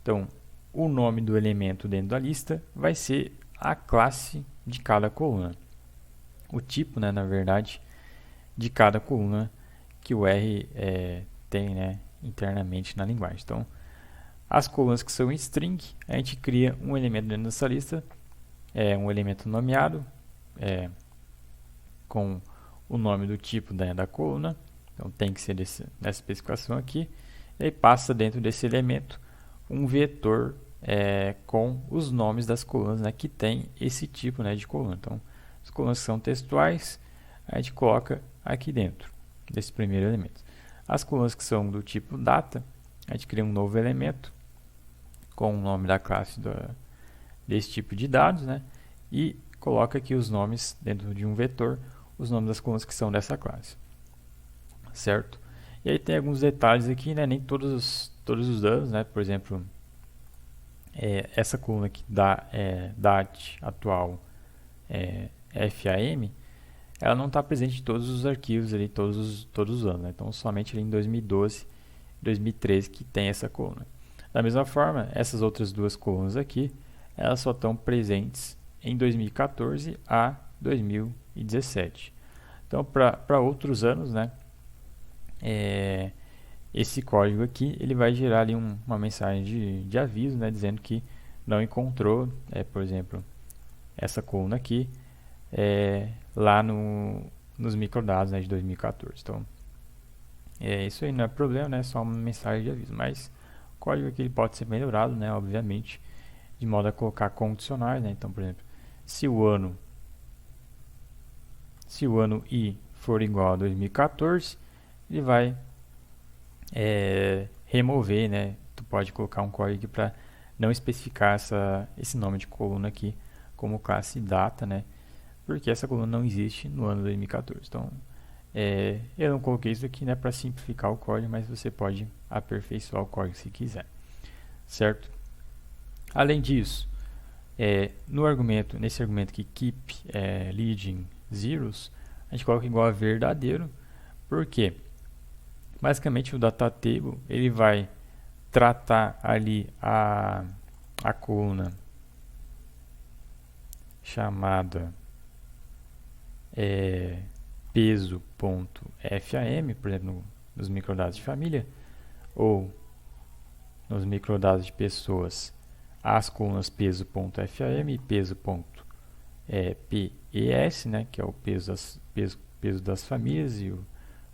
Então, o nome do elemento dentro da lista vai ser a classe de cada coluna. O tipo, né, na verdade, de cada coluna que o R tem, né, internamente na linguagem. Então, as colunas que são em string, a gente cria um elemento dentro dessa lista, um elemento nomeado, com o nome do tipo da coluna. Então, tem que ser nessa especificação aqui. E aí passa dentro desse elemento um vetor com os nomes das colunas, né, que tem esse tipo, né, de coluna. Então, as colunas que são textuais, a gente coloca aqui dentro desse primeiro elemento. As colunas que são do tipo data, a gente cria um novo elemento com o nome da classe desse tipo de dados, né, e coloca aqui os nomes dentro de um vetor, os nomes das colunas que são dessa classe, certo? E aí tem alguns detalhes aqui, né, nem todos os dados, né, por exemplo, essa coluna aqui DAT atual FAM, ela não está presente em todos os arquivos ali, todos os anos, né? Então somente ali em 2012 2013 que tem essa coluna. Da mesma forma, essas outras duas colunas aqui, elas só estão presentes em 2014 a 2017. Então, para outros anos, né, esse código aqui ele vai gerar ali uma mensagem de aviso, né, dizendo que não encontrou, por exemplo, essa coluna aqui lá nos microdados, né, de 2014. Então, isso aí não é problema, né, é só uma mensagem de aviso, mas o código aqui ele pode ser melhorado, né, obviamente, de modo a colocar condicionais, né. Então, por exemplo, se o ano i for igual a 2014, ele vai remover, né, tu pode colocar um código para não especificar esse nome de coluna aqui como classe data, né, porque essa coluna não existe no ano 2014. Então, eu não coloquei isso aqui, né, para simplificar o código, mas você pode aperfeiçoar o código se quiser, certo? Além disso, nesse argumento aqui, keep leading zeros, a gente coloca igual a verdadeiro, porque basicamente o DataTable ele vai tratar ali a coluna chamada peso.fam, por exemplo, nos microdados de família, ou nos microdados de pessoas, as colunas peso.fam e peso.pes, né, que é o peso das famílias e o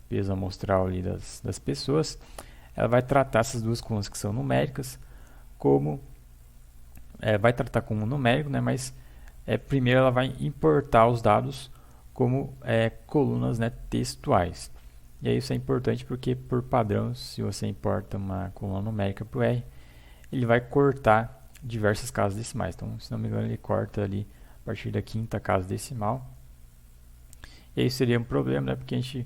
peso amostral ali das pessoas. Ela vai tratar essas duas colunas que são numéricas como vai tratar como numérico, né, mas primeiro ela vai importar os dados como colunas, né, textuais. E aí isso é importante porque, por padrão, se você importa uma coluna numérica para o R, ele vai cortar diversas casas decimais. Então, se não me engano, ele corta ali a partir da quinta casa decimal. E aí seria um problema, né? Porque a gente,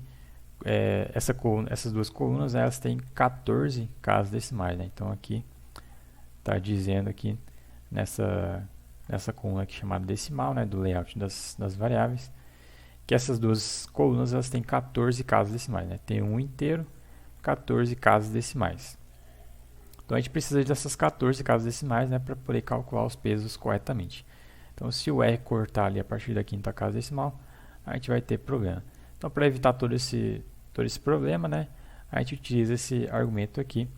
essas duas colunas, elas têm 14 casas decimais, né? Então, aqui está dizendo aqui nessa coluna aqui chamada decimal, né? Do layout das variáveis, que essas duas colunas elas têm 14 casas decimais, né? Tem um inteiro, 14 casas decimais. Então a gente precisa dessas 14 casas decimais, né, para poder calcular os pesos corretamente. Então se o R cortar ali a partir da quinta casa decimal, a gente vai ter problema. Então para evitar todo esse problema, né, a gente utiliza esse argumento aqui,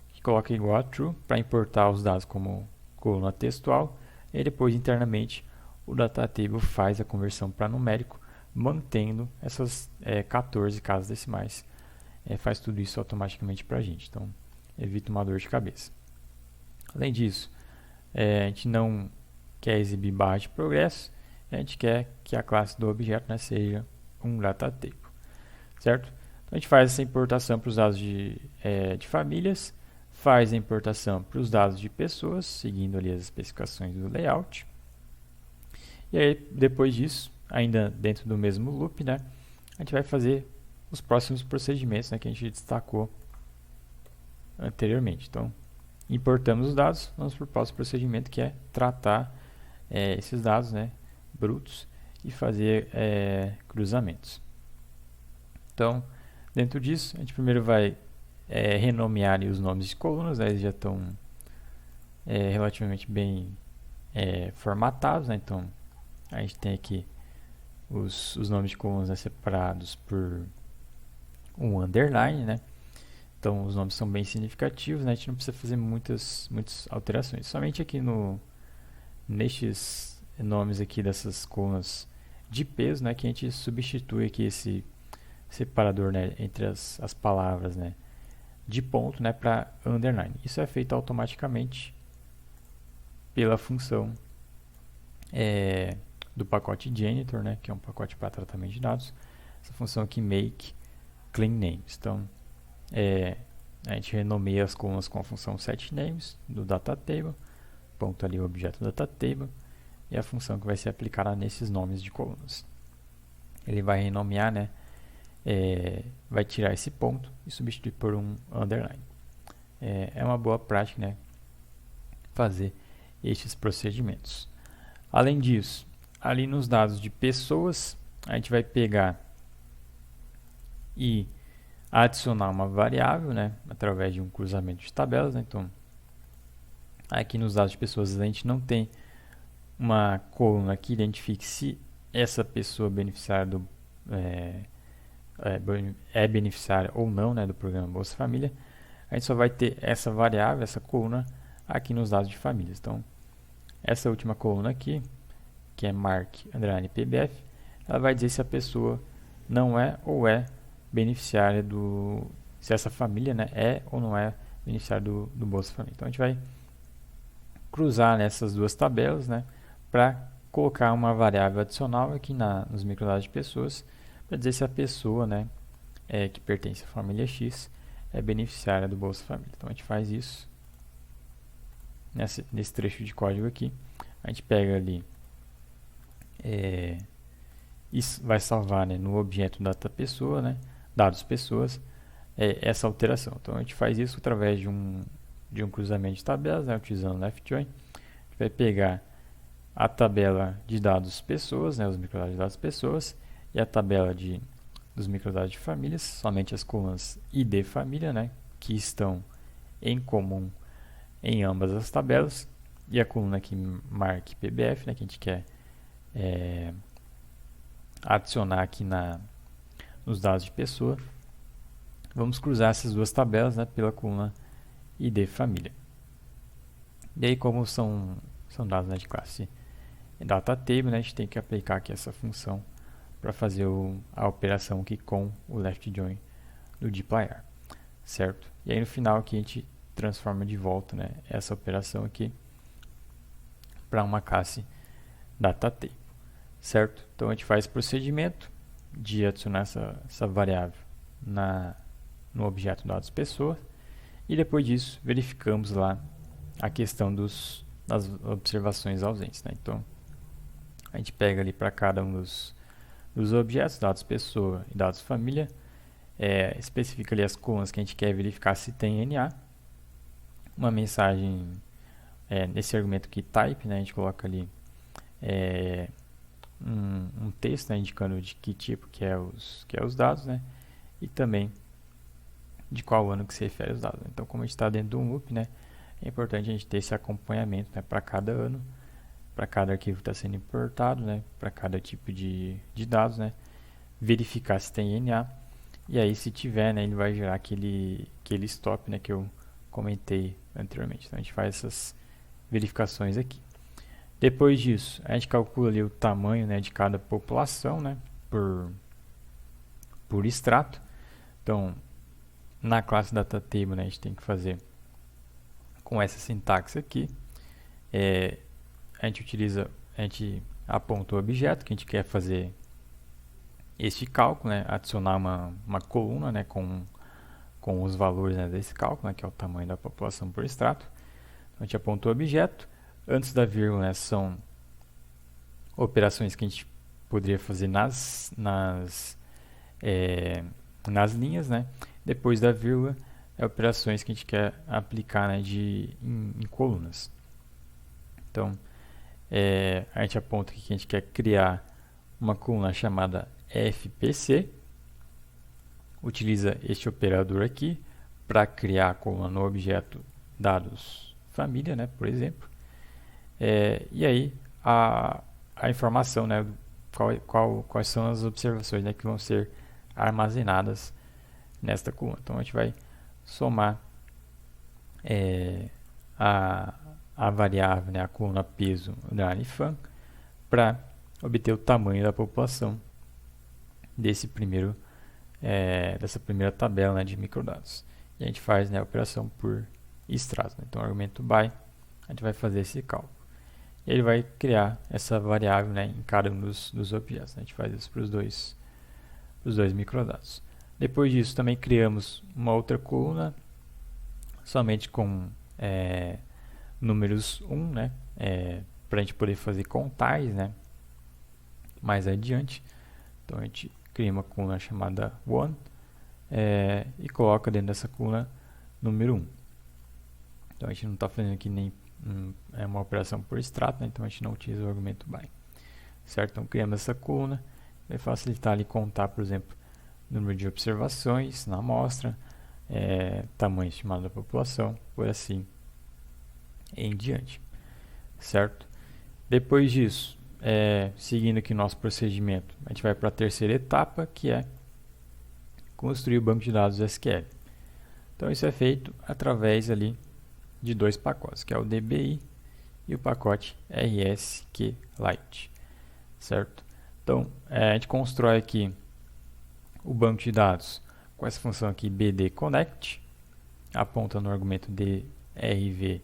que coloca igual a true para importar os dados como coluna textual, e depois internamente o data table faz a conversão para numérico, mantendo essas 14 casas decimais. Faz tudo isso automaticamente para a gente, então evita uma dor de cabeça. Além disso, a gente não quer exibir barra de progresso, a gente quer que a classe do objeto, né, seja um data table, certo? Então a gente faz essa importação para os dados de famílias, faz a importação para os dados de pessoas, seguindo ali as especificações do layout. E aí, depois disso, ainda dentro do mesmo loop, né, a gente vai fazer os próximos procedimentos, né, que a gente destacou anteriormente. Então, importamos os dados, vamos para o próximo procedimento, que é tratar esses dados, né, brutos e fazer cruzamentos. Então, dentro disso, a gente primeiro vai renomear ali os nomes de colunas, né, eles já estão relativamente bem formatados, né, então a gente tem aqui os nomes de colunas, né, separados por um underline, né? Então os nomes são bem significativos, né? A gente não precisa fazer muitas alterações. Somente aqui nestes nomes aqui dessas colunas de peso, né, que a gente substitui aqui esse separador, né, entre as palavras, né, de ponto, né, para underline. Isso é feito automaticamente pela função do pacote janitor, né, que é um pacote para tratamento de dados. Essa função aqui make clean names. Então a gente renomeia as colunas com a função setNames do datatable, ponto ali o objeto datatable, e a função que vai ser aplicada nesses nomes de colunas. Ele vai renomear, né, vai tirar esse ponto e substituir por um underline. É uma boa prática, né, fazer estes procedimentos. Além disso, ali nos dados de pessoas, a gente vai pegar e adicionar uma variável, né, através de um cruzamento de tabelas, né? Então, aqui nos dados de pessoas a gente não tem uma coluna que identifique se essa pessoa beneficiária é beneficiária ou não, né, do programa Bolsa Família. A gente só vai ter essa variável, essa coluna, aqui nos dados de famílias. Então, essa última coluna aqui, que é mark_pbf, ela vai dizer se a pessoa não é ou é beneficiária se essa família, né, é ou não é beneficiária do Bolsa Família. Então a gente vai cruzar nessas duas tabelas, né, para colocar uma variável adicional aqui nos microdados de pessoas, para dizer se a pessoa, né, que pertence à família X é beneficiária do Bolsa Família. Então a gente faz isso nesse trecho de código aqui. A gente pega ali isso vai salvar, né, no objeto data pessoa, né, dados pessoas, essa alteração. Então a gente faz isso através de um cruzamento de tabelas, né, utilizando left join. A gente vai pegar a tabela de dados pessoas, né, os microdados de dados pessoas, e a tabela dos microdados de famílias, somente as colunas ID família, né, que estão em comum em ambas as tabelas, e a coluna aqui mark pbf, né, que a gente quer adicionar aqui nos dados de pessoa. Vamos cruzar essas duas tabelas, né, pela coluna ID família. E aí, como são dados, né, de classe datatable, né, a gente tem que aplicar aqui essa função para fazer a operação aqui com o left join do dplyr, certo? E aí no final aqui a gente transforma de volta, né, essa operação aqui para uma classe datatable, certo? Então a gente faz o procedimento de adicionar essa variável no objeto dados pessoa, e depois disso verificamos lá a questão das observações ausentes, né? Então a gente pega ali para cada um dos objetos, dados pessoa e dados família, especifica ali as colunas que a gente quer verificar se tem NA, uma mensagem nesse argumento aqui type, né? A gente coloca ali um texto, né, indicando de que tipo que é os dados, né? E também de qual ano que se refere os dados. Então, como a gente está dentro de um loop, né, é importante a gente ter esse acompanhamento, né, para cada ano, para cada arquivo que está sendo importado, né, para cada tipo de dados, né, verificar se tem NA, e aí se tiver, né, ele vai gerar aquele stop, né, que eu comentei anteriormente. Então a gente faz essas verificações aqui. Depois disso, a gente calcula ali o tamanho, né, de cada população, né, por extrato. Então, na classe DataTable, né, a gente tem que fazer com essa sintaxe aqui. A gente aponta o objeto que a gente quer fazer este cálculo, né, adicionar uma coluna, né, com os valores, né, desse cálculo, né, que é o tamanho da população por extrato. Então, a gente aponta o objeto. Antes da vírgula, né, são operações que a gente poderia fazer nas linhas, né? Depois da vírgula, operações que a gente quer aplicar, né, em colunas. Então, a gente aponta aqui que a gente quer criar uma coluna chamada FPC, utiliza este operador aqui para criar a coluna no objeto dados família, né, por exemplo. E aí a informação, né, quais são as observações, né, que vão ser armazenadas nesta coluna. Então a gente vai somar a variável, né, a coluna peso da fan, para obter o tamanho da população dessa primeira tabela, né, de microdados. E a gente faz, né, a operação por extrato. Né? Então, o argumento by, a gente vai fazer esse cálculo. E ele vai criar essa variável, né, em cada um dos objetos. Né? A gente faz isso para os dois microdados. Depois disso, também criamos uma outra coluna, somente com números 1, né, para a gente poder fazer contais, né, mais adiante. Então, a gente cria uma coluna chamada one e coloca dentro dessa coluna número 1. Então, a gente não está fazendo aqui nem uma operação por extrato, né? Então a gente não utiliza o argumento by. Certo? Então criamos essa coluna, vai facilitar ali contar, por exemplo, número de observações na amostra, tamanho estimado da população, por assim em diante. Certo? Depois disso, seguindo aqui o nosso procedimento, a gente vai para a terceira etapa, que é construir o banco de dados SQL. Então isso é feito através ali de dois pacotes, que é o DBI e o pacote RSQLite, certo? Então, a gente constrói aqui o banco de dados com essa função aqui bdconnect, aponta no argumento drv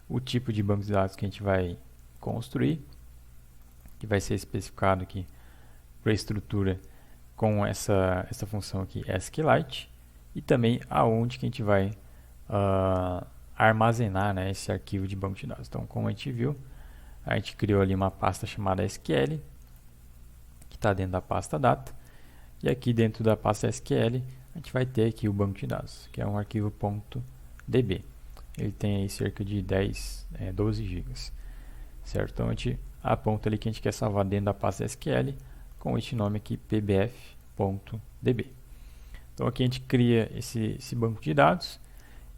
o tipo de banco de dados que a gente vai construir, que vai ser especificado aqui para a estrutura com essa função aqui SQLite, e também aonde que a gente vai armazenar, né, esse arquivo de banco de dados. Então, como a gente viu, a gente criou ali uma pasta chamada SQL, que está dentro da pasta data, e aqui dentro da pasta SQL, a gente vai ter aqui o banco de dados, que é um arquivo .db. Ele tem aí cerca de 12 GB, certo? Então, a gente aponta ali que a gente quer salvar dentro da pasta SQL, com este nome aqui, pbf.db. Então, aqui a gente cria esse banco de dados,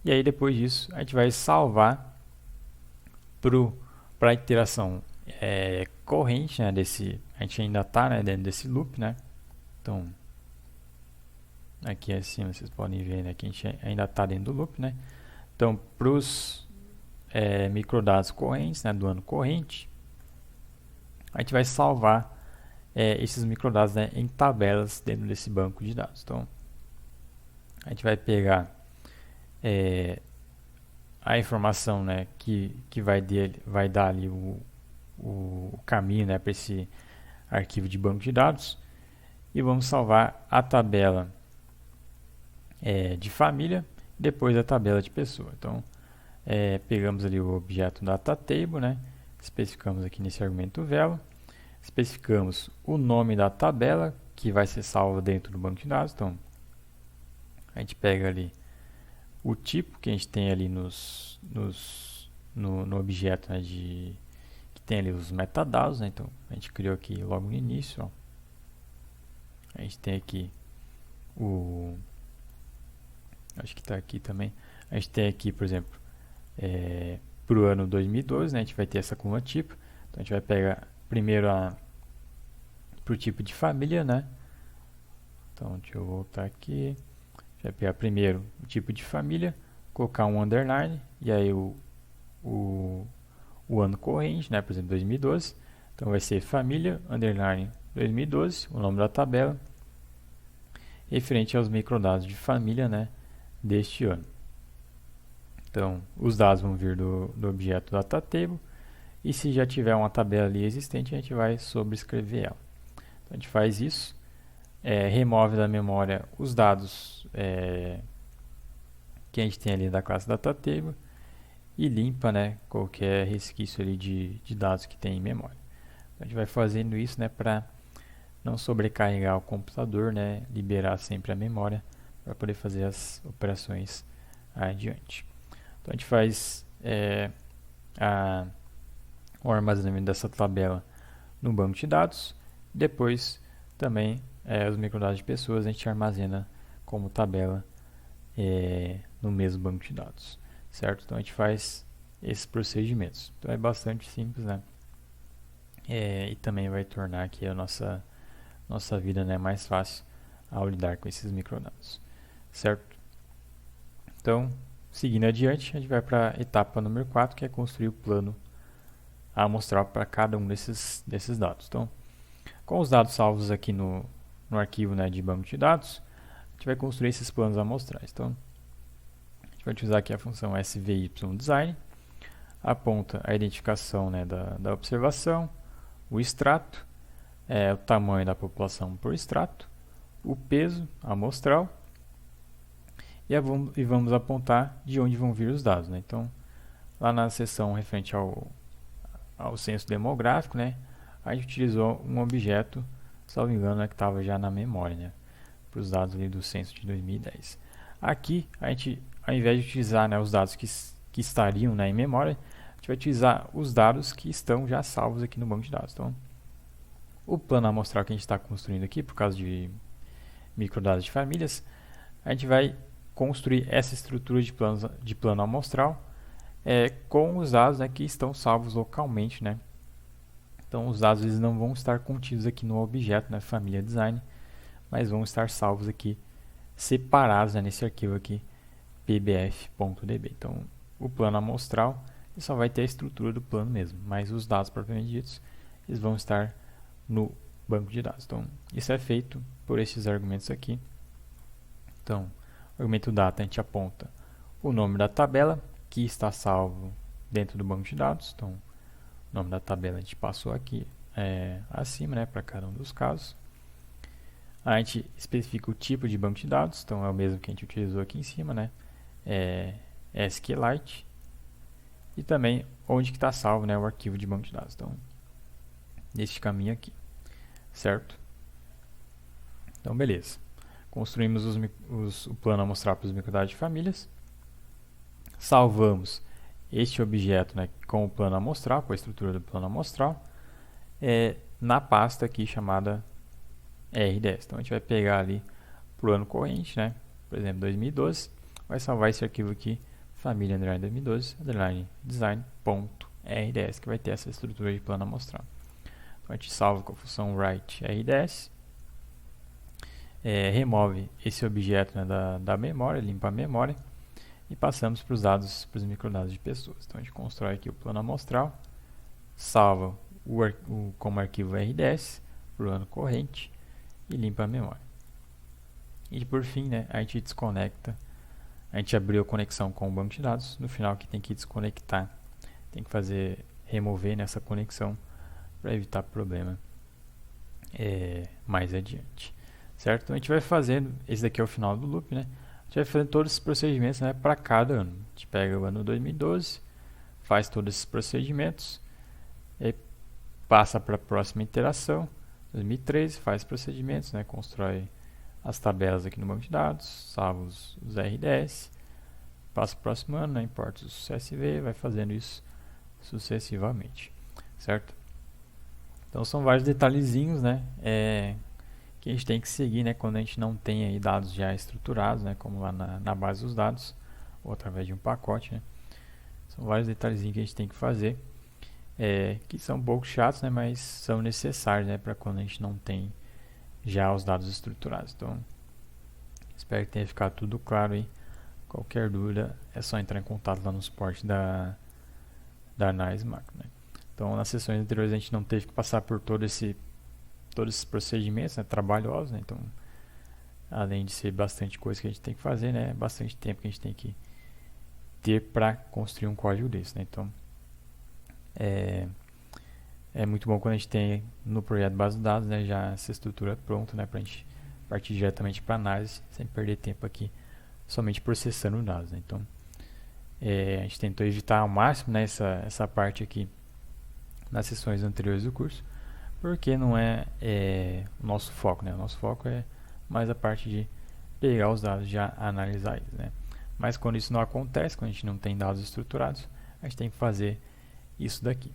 e aí depois disso a gente vai salvar para a iteração corrente, né, a gente ainda está, né, dentro desse loop, né? Então aqui acima vocês podem ver, né, que a gente ainda está dentro do loop, né? Então para os microdados correntes, né, do ano corrente, a gente vai salvar esses microdados, né, em tabelas dentro desse banco de dados. Então a gente vai pegar a informação, né, que vai dar ali o caminho, né, para esse arquivo de banco de dados, e vamos salvar a tabela de família, depois a tabela de pessoa. Então, pegamos ali o objeto data table, né? Especificamos aqui nesse argumento velo, especificamos o nome da tabela que vai ser salvo dentro do banco de dados. Então, a gente pega ali o tipo que a gente tem ali no objeto, né, que tem ali os metadados, né? Então, a gente criou aqui logo no início, ó. A gente tem aqui acho que está aqui também. A gente tem aqui, por exemplo, para o ano 2012, né, a gente vai ter essa coluna tipo. Então, a gente vai pegar primeiro para o tipo de família, né? Então, deixa eu voltar aqui. A gente vai pegar primeiro o tipo de família, colocar um underline, e aí o ano corrente, né? Por exemplo, 2012. Então, vai ser família, underline 2012, o nome da tabela, referente aos microdados de família, né, deste ano. Então, os dados vão vir do objeto datatable, e se já tiver uma tabela ali existente, a gente vai sobrescrever ela. Então, a gente faz isso, remove da memória os dados que a gente tem ali da classe datatable e limpa, né, qualquer resquício ali de dados que tem em memória. Então, a gente vai fazendo isso, né, para não sobrecarregar o computador, né, liberar sempre a memória para poder fazer as operações adiante. Então, a gente faz o armazenamento dessa tabela no banco de dados. Depois, também, os microdados de pessoas a gente armazena como tabela no mesmo banco de dados, certo? Então, a gente faz esses procedimentos. Então, é bastante simples, né? E também vai tornar aqui a nossa vida, né, mais fácil ao lidar com esses microdados, certo? Então, seguindo adiante, a gente vai para a etapa número 4, que é construir o plano amostral para cada um desses dados. Então, com os dados salvos aqui no arquivo, né, de banco de dados, a gente vai construir esses planos amostrais. Então, a gente vai utilizar aqui a função SVYDesign, aponta a identificação, né, da observação, o extrato, o tamanho da população por extrato, o peso amostral, e vamos apontar de onde vão vir os dados, né? Então, lá na seção referente ao censo demográfico, né, a gente utilizou um objeto, salvo engano, né, que estava já na memória, né, para os dados ali do censo de 2010. Aqui, a gente, ao invés de utilizar, né, os dados que estariam, né, em memória, a gente vai utilizar os dados que estão já salvos aqui no banco de dados. Então, o plano amostral que a gente está construindo aqui, por causa de microdados de famílias, a gente vai construir essa estrutura de plano amostral com os dados, né, que estão salvos localmente, né? Então, os dados eles não vão estar contidos aqui no objeto, né, família design, mas vão estar salvos aqui, separados, né, nesse arquivo aqui, pbf.db. Então, o plano amostral só vai ter a estrutura do plano mesmo, mas os dados propriamente ditos, eles vão estar no banco de dados. Então, isso é feito por esses argumentos aqui. Então, o argumento data, a gente aponta o nome da tabela, que está salvo dentro do banco de dados. Então, o nome da tabela a gente passou aqui acima, né, para cada um dos casos. A gente especifica o tipo de banco de dados, então é o mesmo que a gente utilizou aqui em cima, né, SQLite. E também onde que está salvo, né, o arquivo de banco de dados. Então, neste caminho aqui, certo? Então, beleza. Construímos o plano amostral para os microdados de famílias. Salvamos este objeto, né, com o plano amostral, com a estrutura do plano amostral, na pasta aqui chamada RDS. Então, a gente vai pegar ali para o ano corrente, né, por exemplo, 2012, vai salvar esse arquivo aqui, família underline 2012, underline design.rds, que vai ter essa estrutura de plano amostral. Então, a gente salva com a função write RDS, remove esse objeto, né, da memória, limpa a memória, e passamos para os dados, para os microdados de pessoas. Então, a gente constrói aqui o plano amostral, salva como arquivo RDS para o ano corrente e limpa a memória. E por fim, né, a gente desconecta, a gente abriu a conexão com o banco de dados, no final que tem que desconectar, tem que remover nessa conexão para evitar problema mais adiante. Certo? Então, a gente vai fazendo, esse daqui é o final do loop, né? A gente vai fazer todos esses procedimentos, né, para cada ano. A gente pega o ano 2012, faz todos esses procedimentos, e passa para a próxima iteração. 2013 faz procedimentos, né, constrói as tabelas aqui no banco de dados, salva os RDS, passa para o próximo ano, né, importa os CSV, vai fazendo isso sucessivamente, certo? Então são vários detalhezinhos, né, que a gente tem que seguir, né, quando a gente não tem aí dados já estruturados, né, como lá na base dos dados, ou através de um pacote, né. São vários detalhezinhos que a gente tem que fazer, que são um pouco chatos, né, mas são necessários, né, para quando a gente não tem já os dados estruturados. Então, espero que tenha ficado tudo claro aí. Qualquer dúvida é só entrar em contato lá no suporte da análise macro, né. Então, nas sessões anteriores a gente não teve que passar por todos esses procedimentos, né, trabalhosos, né. Então, além de ser bastante coisa que a gente tem que fazer, né, bastante tempo que a gente tem que ter para construir um código desse, né. Então, é muito bom quando a gente tem no projeto de base de dados, né, já essa estrutura pronta, né, para a gente partir diretamente para análise, sem perder tempo aqui somente processando dados, né. Então, a gente tentou evitar ao máximo, né, essa parte aqui nas sessões anteriores do curso, porque não é o nosso foco, né. O nosso foco é mais a parte de pegar os dados e já analisar eles, né. Mas quando isso não acontece, quando a gente não tem dados estruturados, a gente tem que fazer isso daqui,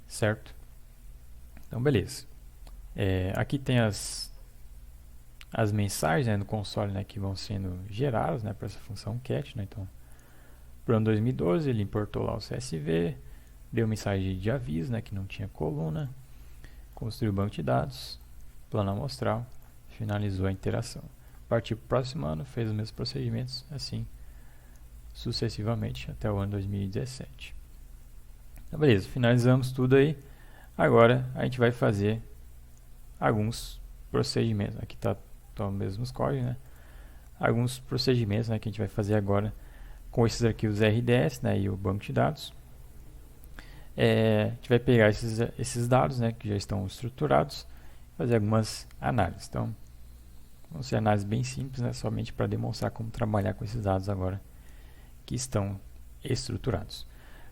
certo? Então, beleza. Aqui tem as mensagens, né, no console, né, que vão sendo geradas, né, para essa função cat, né. Então, para o ano 2012, ele importou lá o CSV, deu mensagem de aviso, né, que não tinha coluna, construiu o banco de dados, plano amostral, finalizou a interação. Partiu para o próximo ano, fez os mesmos procedimentos, assim sucessivamente até o ano 2017. Então, beleza, finalizamos tudo aí. Agora a gente vai fazer alguns procedimentos. Aqui está os mesmos códigos, né? Alguns procedimentos, né, que a gente vai fazer agora com esses arquivos RDS, né, e o banco de dados. A gente vai pegar esses dados, né, que já estão estruturados, fazer algumas análises. Então, vão ser análises bem simples, né, somente para demonstrar como trabalhar com esses dados agora que estão estruturados.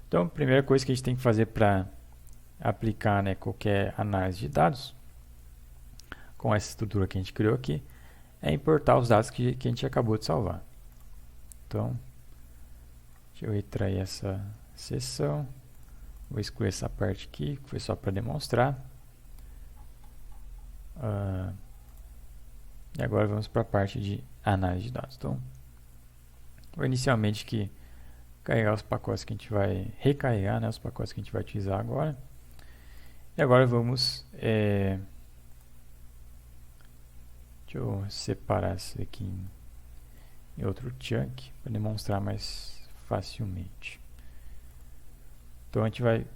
Então, a primeira coisa que a gente tem que fazer para aplicar, né, qualquer análise de dados com essa estrutura que a gente criou aqui é importar os dados que a gente acabou de salvar. Então, deixa eu retrair essa seção, vou excluir essa parte aqui, que foi só para demonstrar. E agora vamos para a parte de análise de dados. Então, vou inicialmente aqui carregar os pacotes que a gente vai recarregar, né, os pacotes que a gente vai utilizar agora. E agora vamos deixa eu separar isso aqui em outro chunk para demonstrar mais facilmente. Então a gente vai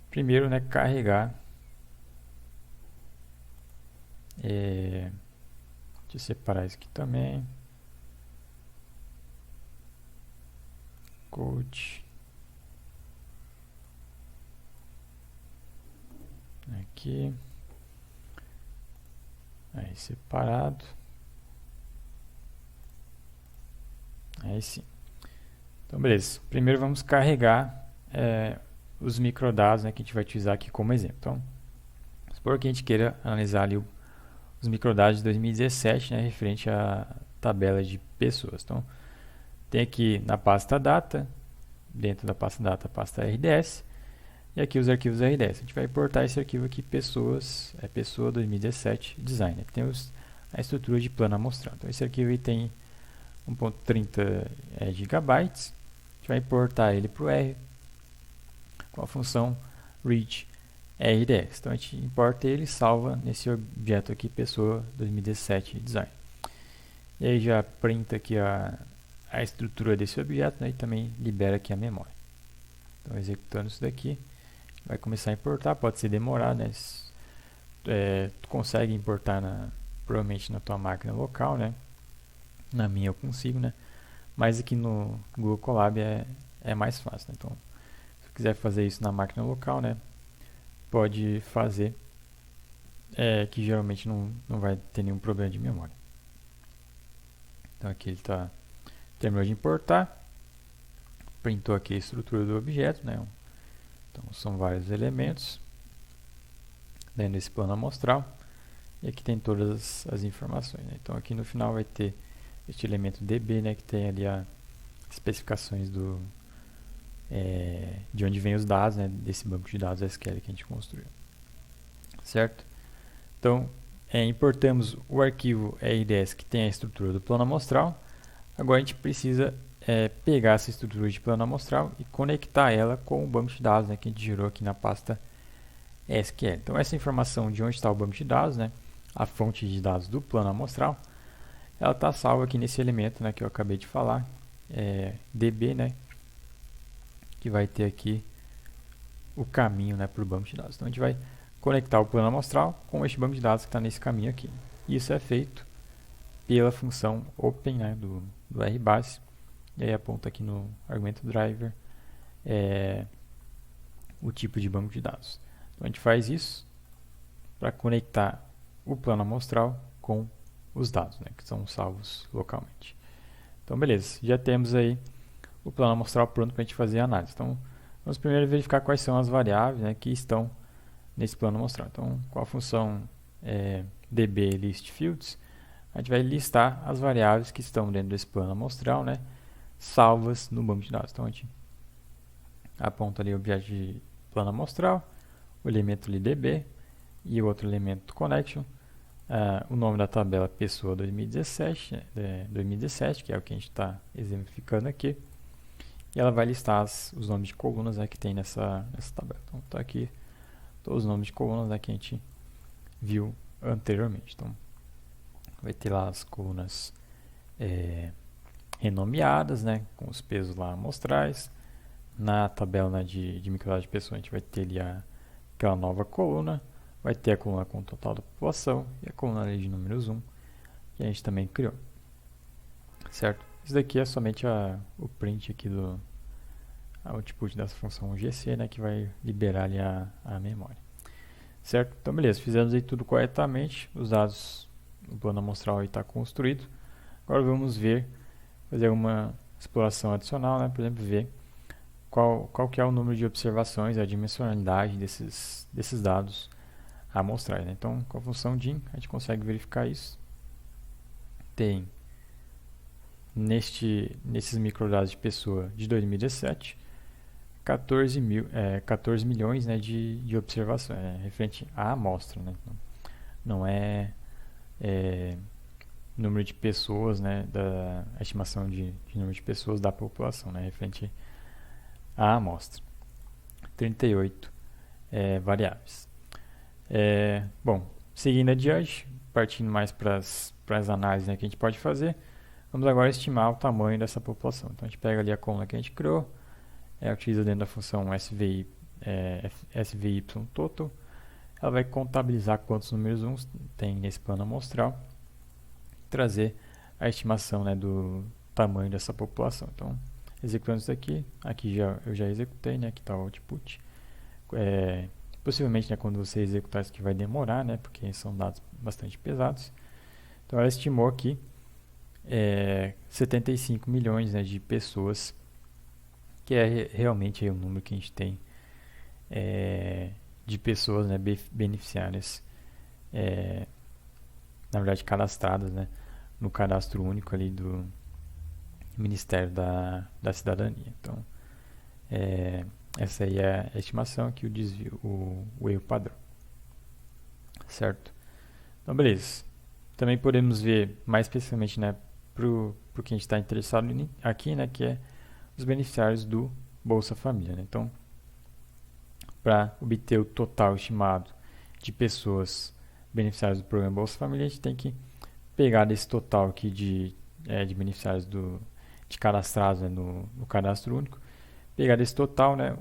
primeiro, né, carregar. Deixa eu separar isso aqui também. Code. Aqui. Aí separado. Aí sim. Então beleza. Primeiro vamos carregar os microdados, né, que a gente vai utilizar aqui como exemplo. Então, supor que a gente queira analisar ali os microdados de 2017, né, referente à tabela de pessoas. Então, tem aqui na pasta data, dentro da pasta data, a pasta RDS, e aqui os arquivos RDS. A gente vai importar esse arquivo aqui, pessoas, pessoa 2017 design. Aqui tem a estrutura de plano amostral. Então, esse arquivo aí tem 1.30 GB. A gente vai importar ele para o R com a função read RDS. Então, a gente importa ele e salva nesse objeto aqui, pessoa 2017 design. E aí já printa aqui a estrutura desse objeto, né, e também libera aqui a memória. Então, executando isso daqui, vai começar a importar, pode ser demorado, né? Tu consegue importar provavelmente na tua máquina local, né? Na minha eu consigo, né? Mas aqui no Google Colab é mais fácil, né? Então, se quiser fazer isso na máquina local, né, pode fazer, que geralmente não vai ter nenhum problema de memória. Então aqui ele está Terminou de importar, printou aqui a estrutura do objeto, né? Então são vários elementos dentro desse plano amostral, e aqui tem todas as informações, né? Então aqui no final vai ter este elemento DB, né, que tem ali as especificações de onde vem os dados, né, desse banco de dados SQL que a gente construiu, certo? Então importamos o arquivo RDS que tem a estrutura do plano amostral. Agora a gente precisa pegar essa estrutura de plano amostral e conectar ela com o banco de dados, né, que a gente gerou aqui na pasta SQL. Então essa informação de onde está o banco de dados, né, a fonte de dados do plano amostral, ela está salva aqui nesse elemento, né, que eu acabei de falar, DB, né, que vai ter aqui o caminho, né, para o banco de dados. Então a gente vai conectar o plano amostral com este banco de dados que está nesse caminho aqui. Isso é feito pela função open, né, do rbase, e aí aponta aqui no argumento driver o tipo de banco de dados. Então a gente faz isso para conectar o plano amostral com os dados, né, que são salvos localmente. Então beleza, já temos aí o plano amostral pronto para a gente fazer a análise. Então vamos primeiro verificar quais são as variáveis, né, que estão nesse plano amostral. Então com a função db list fields, a gente vai listar as variáveis que estão dentro desse plano amostral, né, salvas no banco de dados. Então a gente aponta ali o objeto de plano amostral, o elemento ali db e o outro elemento connection, o nome da tabela pessoa 2017, 2017, que é o que a gente está exemplificando aqui, e ela vai listar os nomes de colunas, né, que tem nessa tabela. Então está aqui todos os nomes de colunas, né, que a gente viu anteriormente. Então vai ter lá as colunas renomeadas, né, com os pesos lá amostrais. Na tabela, né, de microdado de pessoa, a gente vai ter ali aquela nova coluna, vai ter a coluna com o total da população e a coluna ali de números 1, que a gente também criou, certo? Isso daqui é somente o print aqui do output dessa função GC, né, que vai liberar ali a memória, certo? Então beleza, fizemos aí tudo corretamente, os dados, o plano amostral está construído. Agora vamos fazer uma exploração adicional, né, por exemplo, ver qual que é o número de observações, a dimensionalidade desses dados amostrais, né? Então, com a função dim, a gente consegue verificar isso. Tem nesses microdados de pessoa de 2017, 14 milhões, né, de observações, referente à amostra, né? Não é número de pessoas, né, a estimação de número de pessoas da população, né, referente à amostra. 38 variáveis. Bom, seguindo adiante, partindo mais para as análises, né, que a gente pode fazer, vamos agora estimar o tamanho dessa população. Então a gente pega ali a coluna que a gente criou, utiliza dentro da função SVY total, ela vai contabilizar quantos números 1 tem nesse plano amostral, trazer a estimação, né, do tamanho dessa população. Então, executando isso aqui eu já executei, né, aqui está o output. Possivelmente, né, quando você executar isso aqui vai demorar, né, porque são dados bastante pesados. Então ela estimou aqui 75 milhões, né, de pessoas, que é realmente o número que a gente tem de pessoas, né, beneficiárias, na verdade cadastradas, né, no cadastro único ali do Ministério da Cidadania. Então essa aí é a estimação, aqui o desvio, o erro padrão, certo? Então beleza. Também podemos ver mais especificamente, né, pro que a gente está interessado aqui, né, que é os beneficiários do Bolsa Família, né? Então, para obter o total estimado de pessoas beneficiárias do programa Bolsa Família, a gente tem que pegar desse total aqui de beneficiários de cadastrados, né, no cadastro único, pegar desse total, né,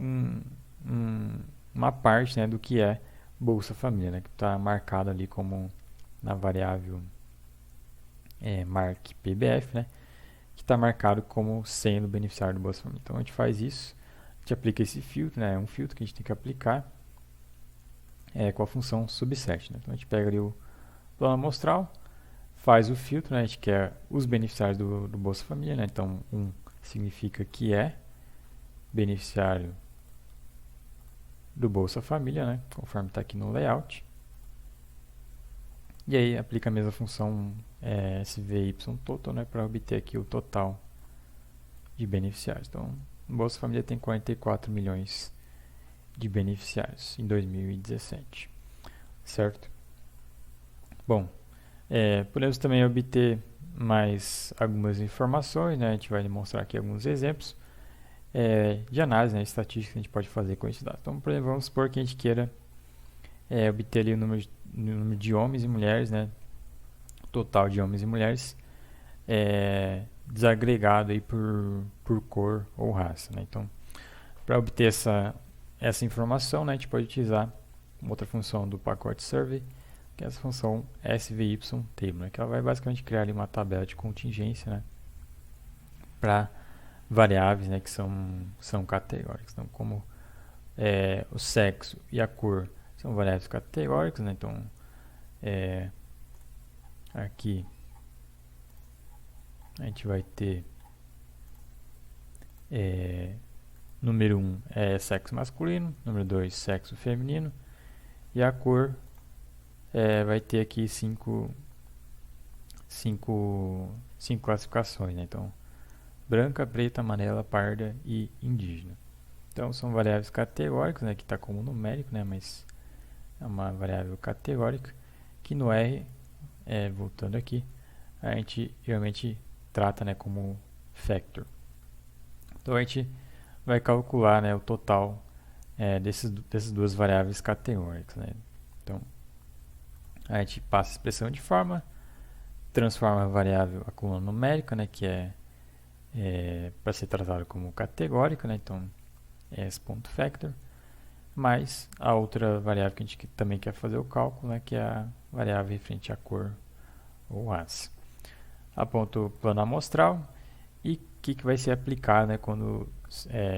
uma parte, né, do que é Bolsa Família, né, que está marcado ali como na variável markPBF, né, que está marcado como sendo beneficiário do Bolsa Família. Então a gente faz isso, a gente aplica esse filtro, né, é um filtro que a gente tem que aplicar com a função subset, né. Então a gente pega ali o plano amostral, faz o filtro, né? A gente quer os beneficiários do Bolsa Família, né? Então, significa que é beneficiário do Bolsa Família, né? Conforme está aqui no layout. E aí aplica a mesma função SVYTotal, né? Para obter aqui o total de beneficiários. Então, o Bolsa Família tem 44 milhões de beneficiários em 2017, certo? Bom, podemos também obter mais algumas informações, né? A gente vai demonstrar aqui alguns exemplos de análise, né, estatística que a gente pode fazer com esses dados. Então, por exemplo, vamos supor que a gente queira obter ali o número de homens e mulheres, né, total de homens e mulheres, desagregado aí por cor ou raça, né? Então, para obter essa informação, né, a gente pode utilizar uma outra função do pacote survey, que é essa função SVYTable, né, que ela vai basicamente criar ali uma tabela de contingência, né, para variáveis, né, que são categóricas. Então, como o sexo e a cor são variáveis categóricas, né, então aqui a gente vai ter número 1 é sexo masculino, número 2 sexo feminino, e a cor vai ter aqui cinco classificações, né? Então, branca, preta, amarela, parda e indígena. Então, são variáveis categóricas, né? Que está como numérico, né? Mas é uma variável categórica que no R, voltando aqui, a gente realmente trata, né, como factor. Então, a gente vai calcular, né, o total dessas duas variáveis categóricas, né? Então, a gente passa a expressão de forma, transforma a variável a coluna numérica, né, que é para ser tratado como categórica, né, então s.factor, mais a outra variável que a gente também quer fazer o cálculo, né, que é a variável referente à cor ou raça. Aponto o plano amostral e o que vai ser aplicado, né, quando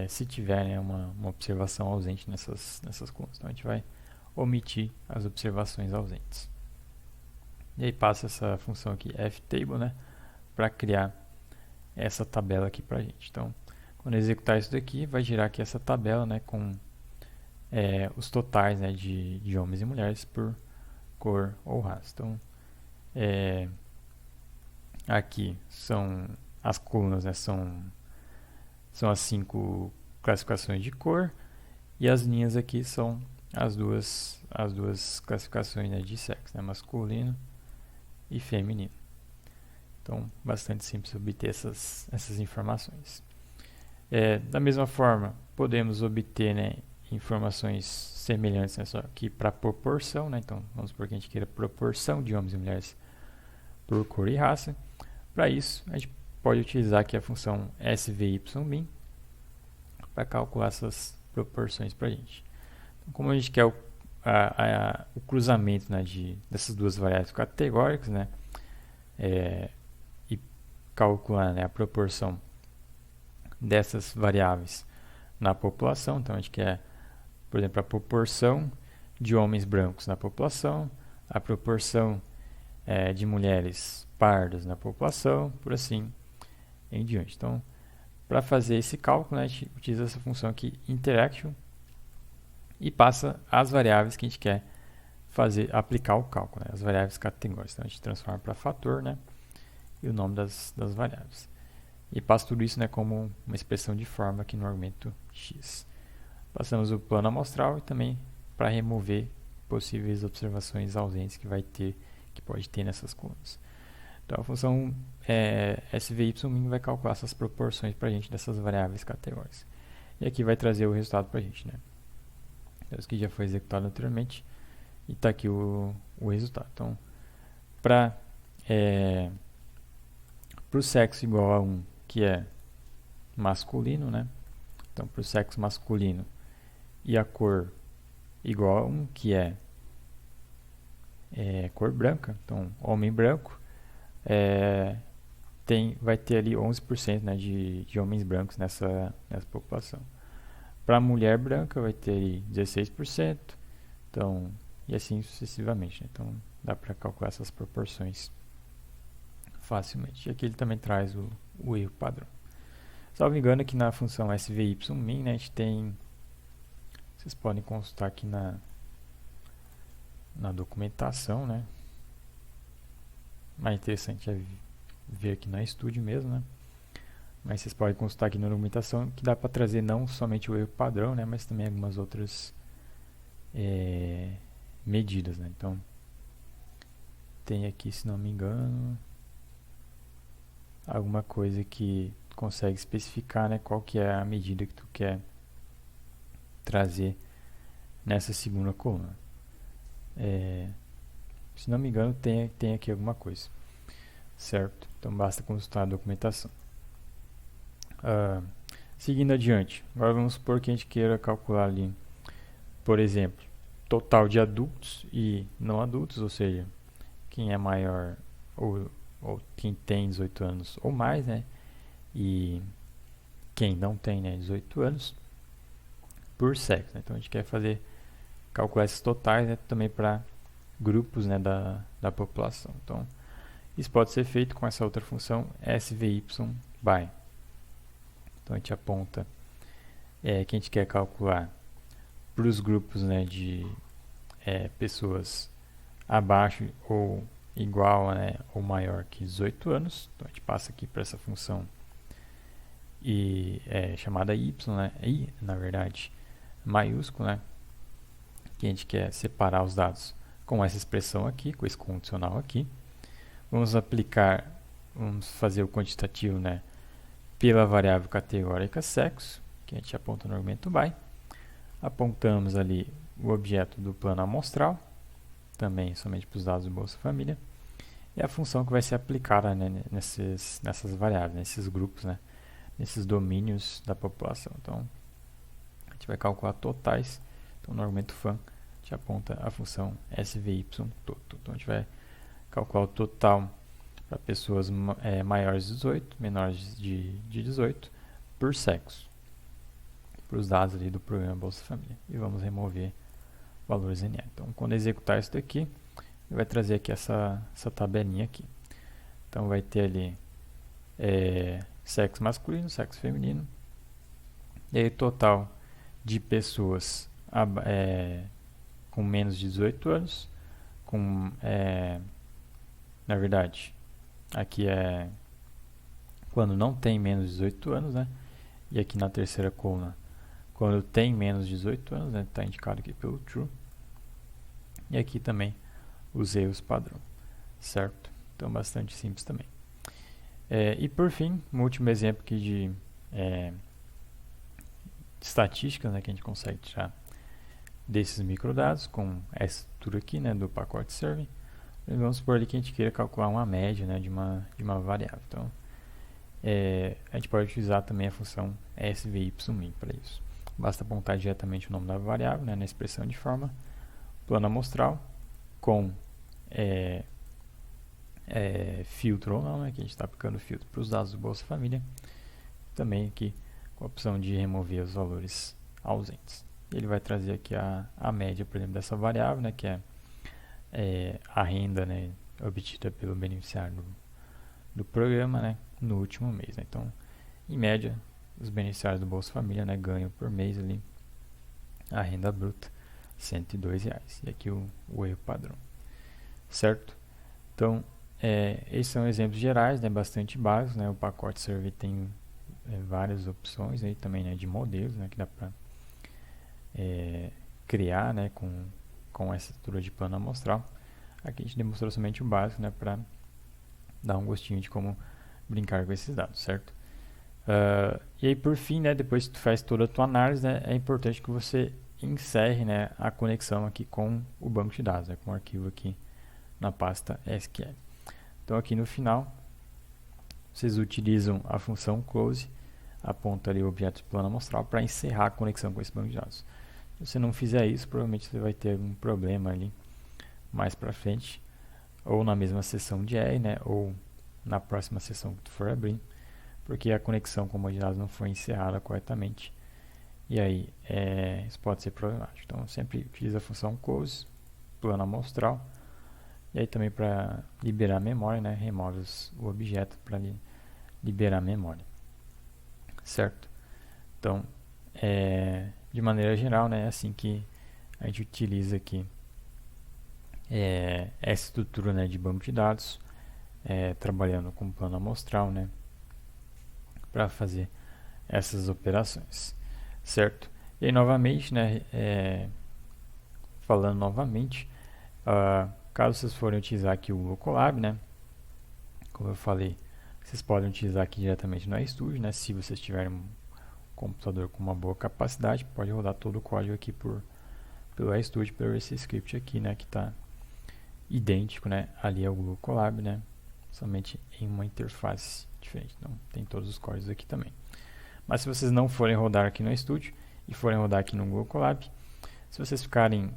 se tiver, né, uma observação ausente nessas colunas. Então a gente vai omitir as observações ausentes. E aí passa essa função aqui, ftable, né, para criar essa tabela aqui para a gente. Então, quando executar isso daqui, vai gerar aqui essa tabela, né, com os totais, né, de homens e mulheres por cor ou raça. Então, aqui são as colunas, né, são as 5 classificações de cor, e as linhas aqui são as duas classificações, né, de sexo, né, masculino e feminino. Então, bastante simples obter essas informações. Da mesma forma, podemos obter, né, informações semelhantes, né, só que para proporção, né? Então, vamos supor que a gente queira proporção de homens e mulheres por cor e raça. Para isso, a gente pode utilizar aqui a função SVYmin para calcular essas proporções para a gente. Então, como a gente quer o cruzamento, né, dessas duas variáveis categóricas, né, e calcular, né, a proporção dessas variáveis na população, então a gente quer, por exemplo, a proporção de homens brancos na população, a proporção de mulheres pardas na população, por assim em diante. Então, para fazer esse cálculo, né, a gente utiliza essa função aqui, interaction, e passa as variáveis que a gente quer aplicar o cálculo, né, as variáveis categóricas. Então, a gente transforma para fator, né, e o nome das variáveis. E passa tudo isso, né, como uma expressão de forma aqui no argumento x. Passamos o plano amostral e também para remover possíveis observações ausentes que pode ter nessas colunas. Então a função SVYmin vai calcular essas proporções para a gente dessas variáveis categóricas. E aqui vai trazer o resultado para a gente, né? Então, isso que já foi executado anteriormente e está aqui o resultado. Então, para o sexo igual a 1, que é masculino, né? Então, para o sexo masculino e a cor igual a 1, que é cor branca, então homem branco, vai ter ali 11%, né, de homens brancos nessa população. Para a mulher branca vai ter ali 16%, então, e assim sucessivamente, né? Então dá para calcular essas proporções facilmente. E aqui ele também traz o erro padrão. Salvo engano, aqui na função SVYmin, né, a gente tem, vocês podem consultar aqui na documentação, né? Mais interessante é ver aqui na Studio mesmo, né? Mas vocês podem consultar aqui na documentação que dá para trazer não somente o erro padrão, né, mas também algumas outras medidas, né? Então tem aqui, se não me engano, alguma coisa que consegue especificar, né, qual que é a medida que tu quer trazer nessa segunda coluna. Se não me engano, tem aqui alguma coisa, certo? Então basta consultar a documentação. Seguindo adiante, agora vamos supor que a gente queira calcular ali, por exemplo, total de adultos e não adultos, ou seja, quem é maior ou quem tem 18 anos ou mais, né? E quem não tem, né, 18 anos por sexo, né? Então a gente quer calcular esses totais, né, também para grupos, né, da população. Então isso pode ser feito com essa outra função SVY_by. Então a gente aponta que a gente quer calcular para os grupos, né, de pessoas abaixo ou igual, né, ou maior que 18 anos. Então a gente passa aqui para essa função chamada y, né, i, na verdade, maiúsculo, né, que a gente quer separar os dados com essa expressão aqui, com esse condicional aqui. Vamos fazer o quantitativo, né, pela variável categórica sexo, que a gente aponta no argumento by. Apontamos ali o objeto do plano amostral, também somente para os dados do Bolsa Família, e a função que vai ser aplicada, né, nessas variáveis, nesses grupos, né, nesses domínios da população. Então, a gente vai calcular totais. Então, no argumento fun, a gente aponta a função SVY_total. Então, a gente vai calcular o total para pessoas maiores de 18, menores de 18, por sexo, para os dados ali do programa Bolsa Família. E vamos remover valores NA. Então, quando executar isso daqui, ele vai trazer aqui essa tabelinha aqui. Então, vai ter ali sexo masculino, sexo feminino, e aí total de pessoas com menos de 18 anos, na verdade, aqui é quando não tem menos de 18 anos, né? E aqui na terceira coluna, quando tem menos de 18 anos, né? Está indicado aqui pelo true. E aqui também os erros padrão, certo? Então, bastante simples também. E por fim, um último exemplo aqui de estatísticas, né, que a gente consegue tirar desses microdados com essa estrutura aqui, né, do pacote serving. Vamos supor ali que a gente queira calcular uma média, né, de uma variável. Então, a gente pode utilizar também a função SVY_min para isso. Basta apontar diretamente o nome da variável, né, na expressão de forma plano amostral com filtro ou não, né, que a gente está aplicando filtro para os dados do Bolsa Família. Também aqui com a opção de remover os valores ausentes. Ele vai trazer aqui a média, por exemplo, dessa variável, né, que é a renda, né, obtida pelo beneficiário do programa, né, no último mês, né. Então, em média, os beneficiários do Bolsa Família, né, ganham por mês ali a renda bruta R$102. E aqui o erro padrão, certo? Então, esses são exemplos gerais, né, bastante básicos, né. O pacote Survey tem várias opções aí também, né, de modelos, né, que dá para criar, né, com essa estrutura de plano amostral. Aqui a gente demonstrou somente o básico, né, para dar um gostinho de como brincar com esses dados, certo? E aí, por fim, né, depois que tu faz toda a tua análise, né, é importante que você encerre, né, a conexão aqui com o banco de dados, né, com o arquivo aqui na pasta SQL. Então, aqui no final, vocês utilizam a função close, aponta ali o objeto de plano amostral para encerrar a conexão com esse banco de dados. Se você não fizer isso, provavelmente você vai ter algum problema ali mais para frente, ou na mesma sessão de R, né, ou na próxima sessão que tu for abrir, porque a conexão com o banco de dados não foi encerrada corretamente. E aí, isso pode ser problemático. Então, sempre utiliza a função close, plano amostral, E aí também para liberar a memória, né, remove o objeto para liberar a memória, certo? Então, de maneira geral, né, é assim que a gente utiliza aqui essa estrutura, né, de banco de dados, trabalhando com plano amostral, né, para fazer essas operações, certo? E aí, novamente, né, falando novamente, caso vocês forem utilizar aqui o Google Colab, né, como eu falei, vocês podem utilizar aqui diretamente no RStudio, né, se vocês tiverem um computador com uma boa capacidade, pode rodar todo o código aqui pelo RStudio, pelo esse script aqui, né, que está idêntico, né, ali ao Google Colab, né, somente em uma interface diferente. Então, tem todos os códigos aqui também. Mas se vocês não forem rodar aqui no RStudio e forem rodar aqui no Google Colab, se vocês ficarem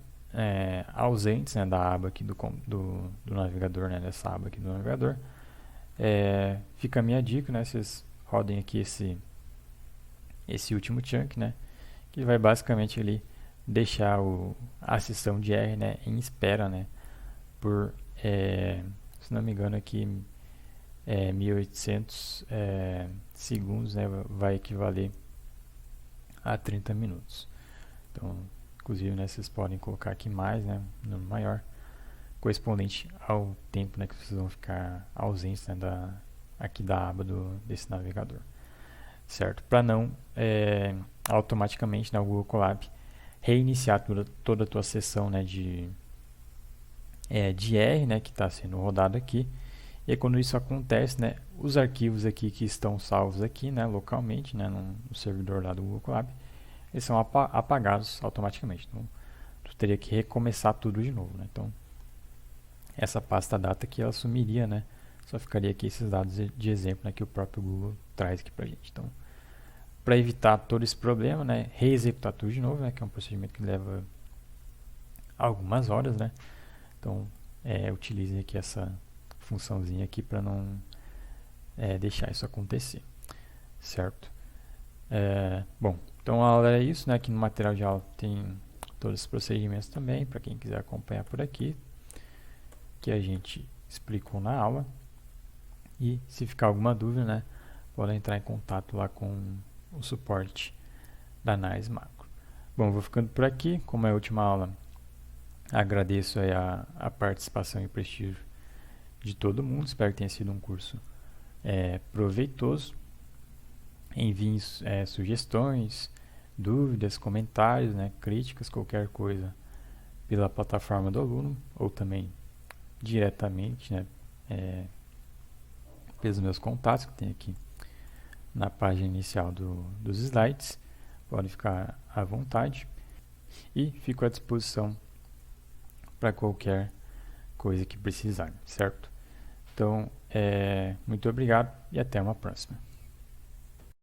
ausentes, né, da aba aqui do navegador, né, dessa aba aqui do navegador, fica a minha dica, né, vocês rodem aqui esse último chunk, né, que vai basicamente ali deixar a sessão de R, né, em espera, né, por, se não me engano aqui, 1800 segundos, né, vai equivaler a 30 minutos. Então, inclusive, né, vocês podem colocar aqui mais, né, um número maior, correspondente ao tempo, né, que vocês vão ficar ausentes, né, aqui da aba desse navegador, certo? Para não automaticamente, né, o Google Colab reiniciar toda a tua sessão, né, de R, né, que está sendo rodado aqui. E aí, quando isso acontece, né, os arquivos aqui que estão salvos aqui, né, localmente, né, no servidor lá do Google Colab, eles são apagados automaticamente. Então, tu teria que recomeçar tudo de novo, né? Então, essa pasta data aqui, ela sumiria, né? Só ficaria aqui esses dados de exemplo, né, que o próprio Google traz aqui pra gente. Então, para evitar todo esse problema, né, reexecutar tudo de novo, né, que é um procedimento que leva algumas horas, né? Então, utilize aqui essa funçãozinha aqui para não deixar isso acontecer, certo? Bom, então a aula é isso, né? Aqui no material de aula tem todos os procedimentos também, para quem quiser acompanhar por aqui, que a gente explicou na aula. E se ficar alguma dúvida, né, pode entrar em contato lá com o suporte da análise macro. Bom, vou ficando por aqui. Como é a última aula, agradeço aí a participação e o prestígio de todo mundo. Espero que tenha sido um curso proveitoso. Enviem sugestões, dúvidas, comentários, né, críticas, qualquer coisa pela plataforma do aluno ou também diretamente, né, pelos meus contatos que tem aqui na página inicial dos slides. Podem ficar à vontade e fico à disposição para qualquer coisa que precisarem, certo? Então, muito obrigado e até uma próxima.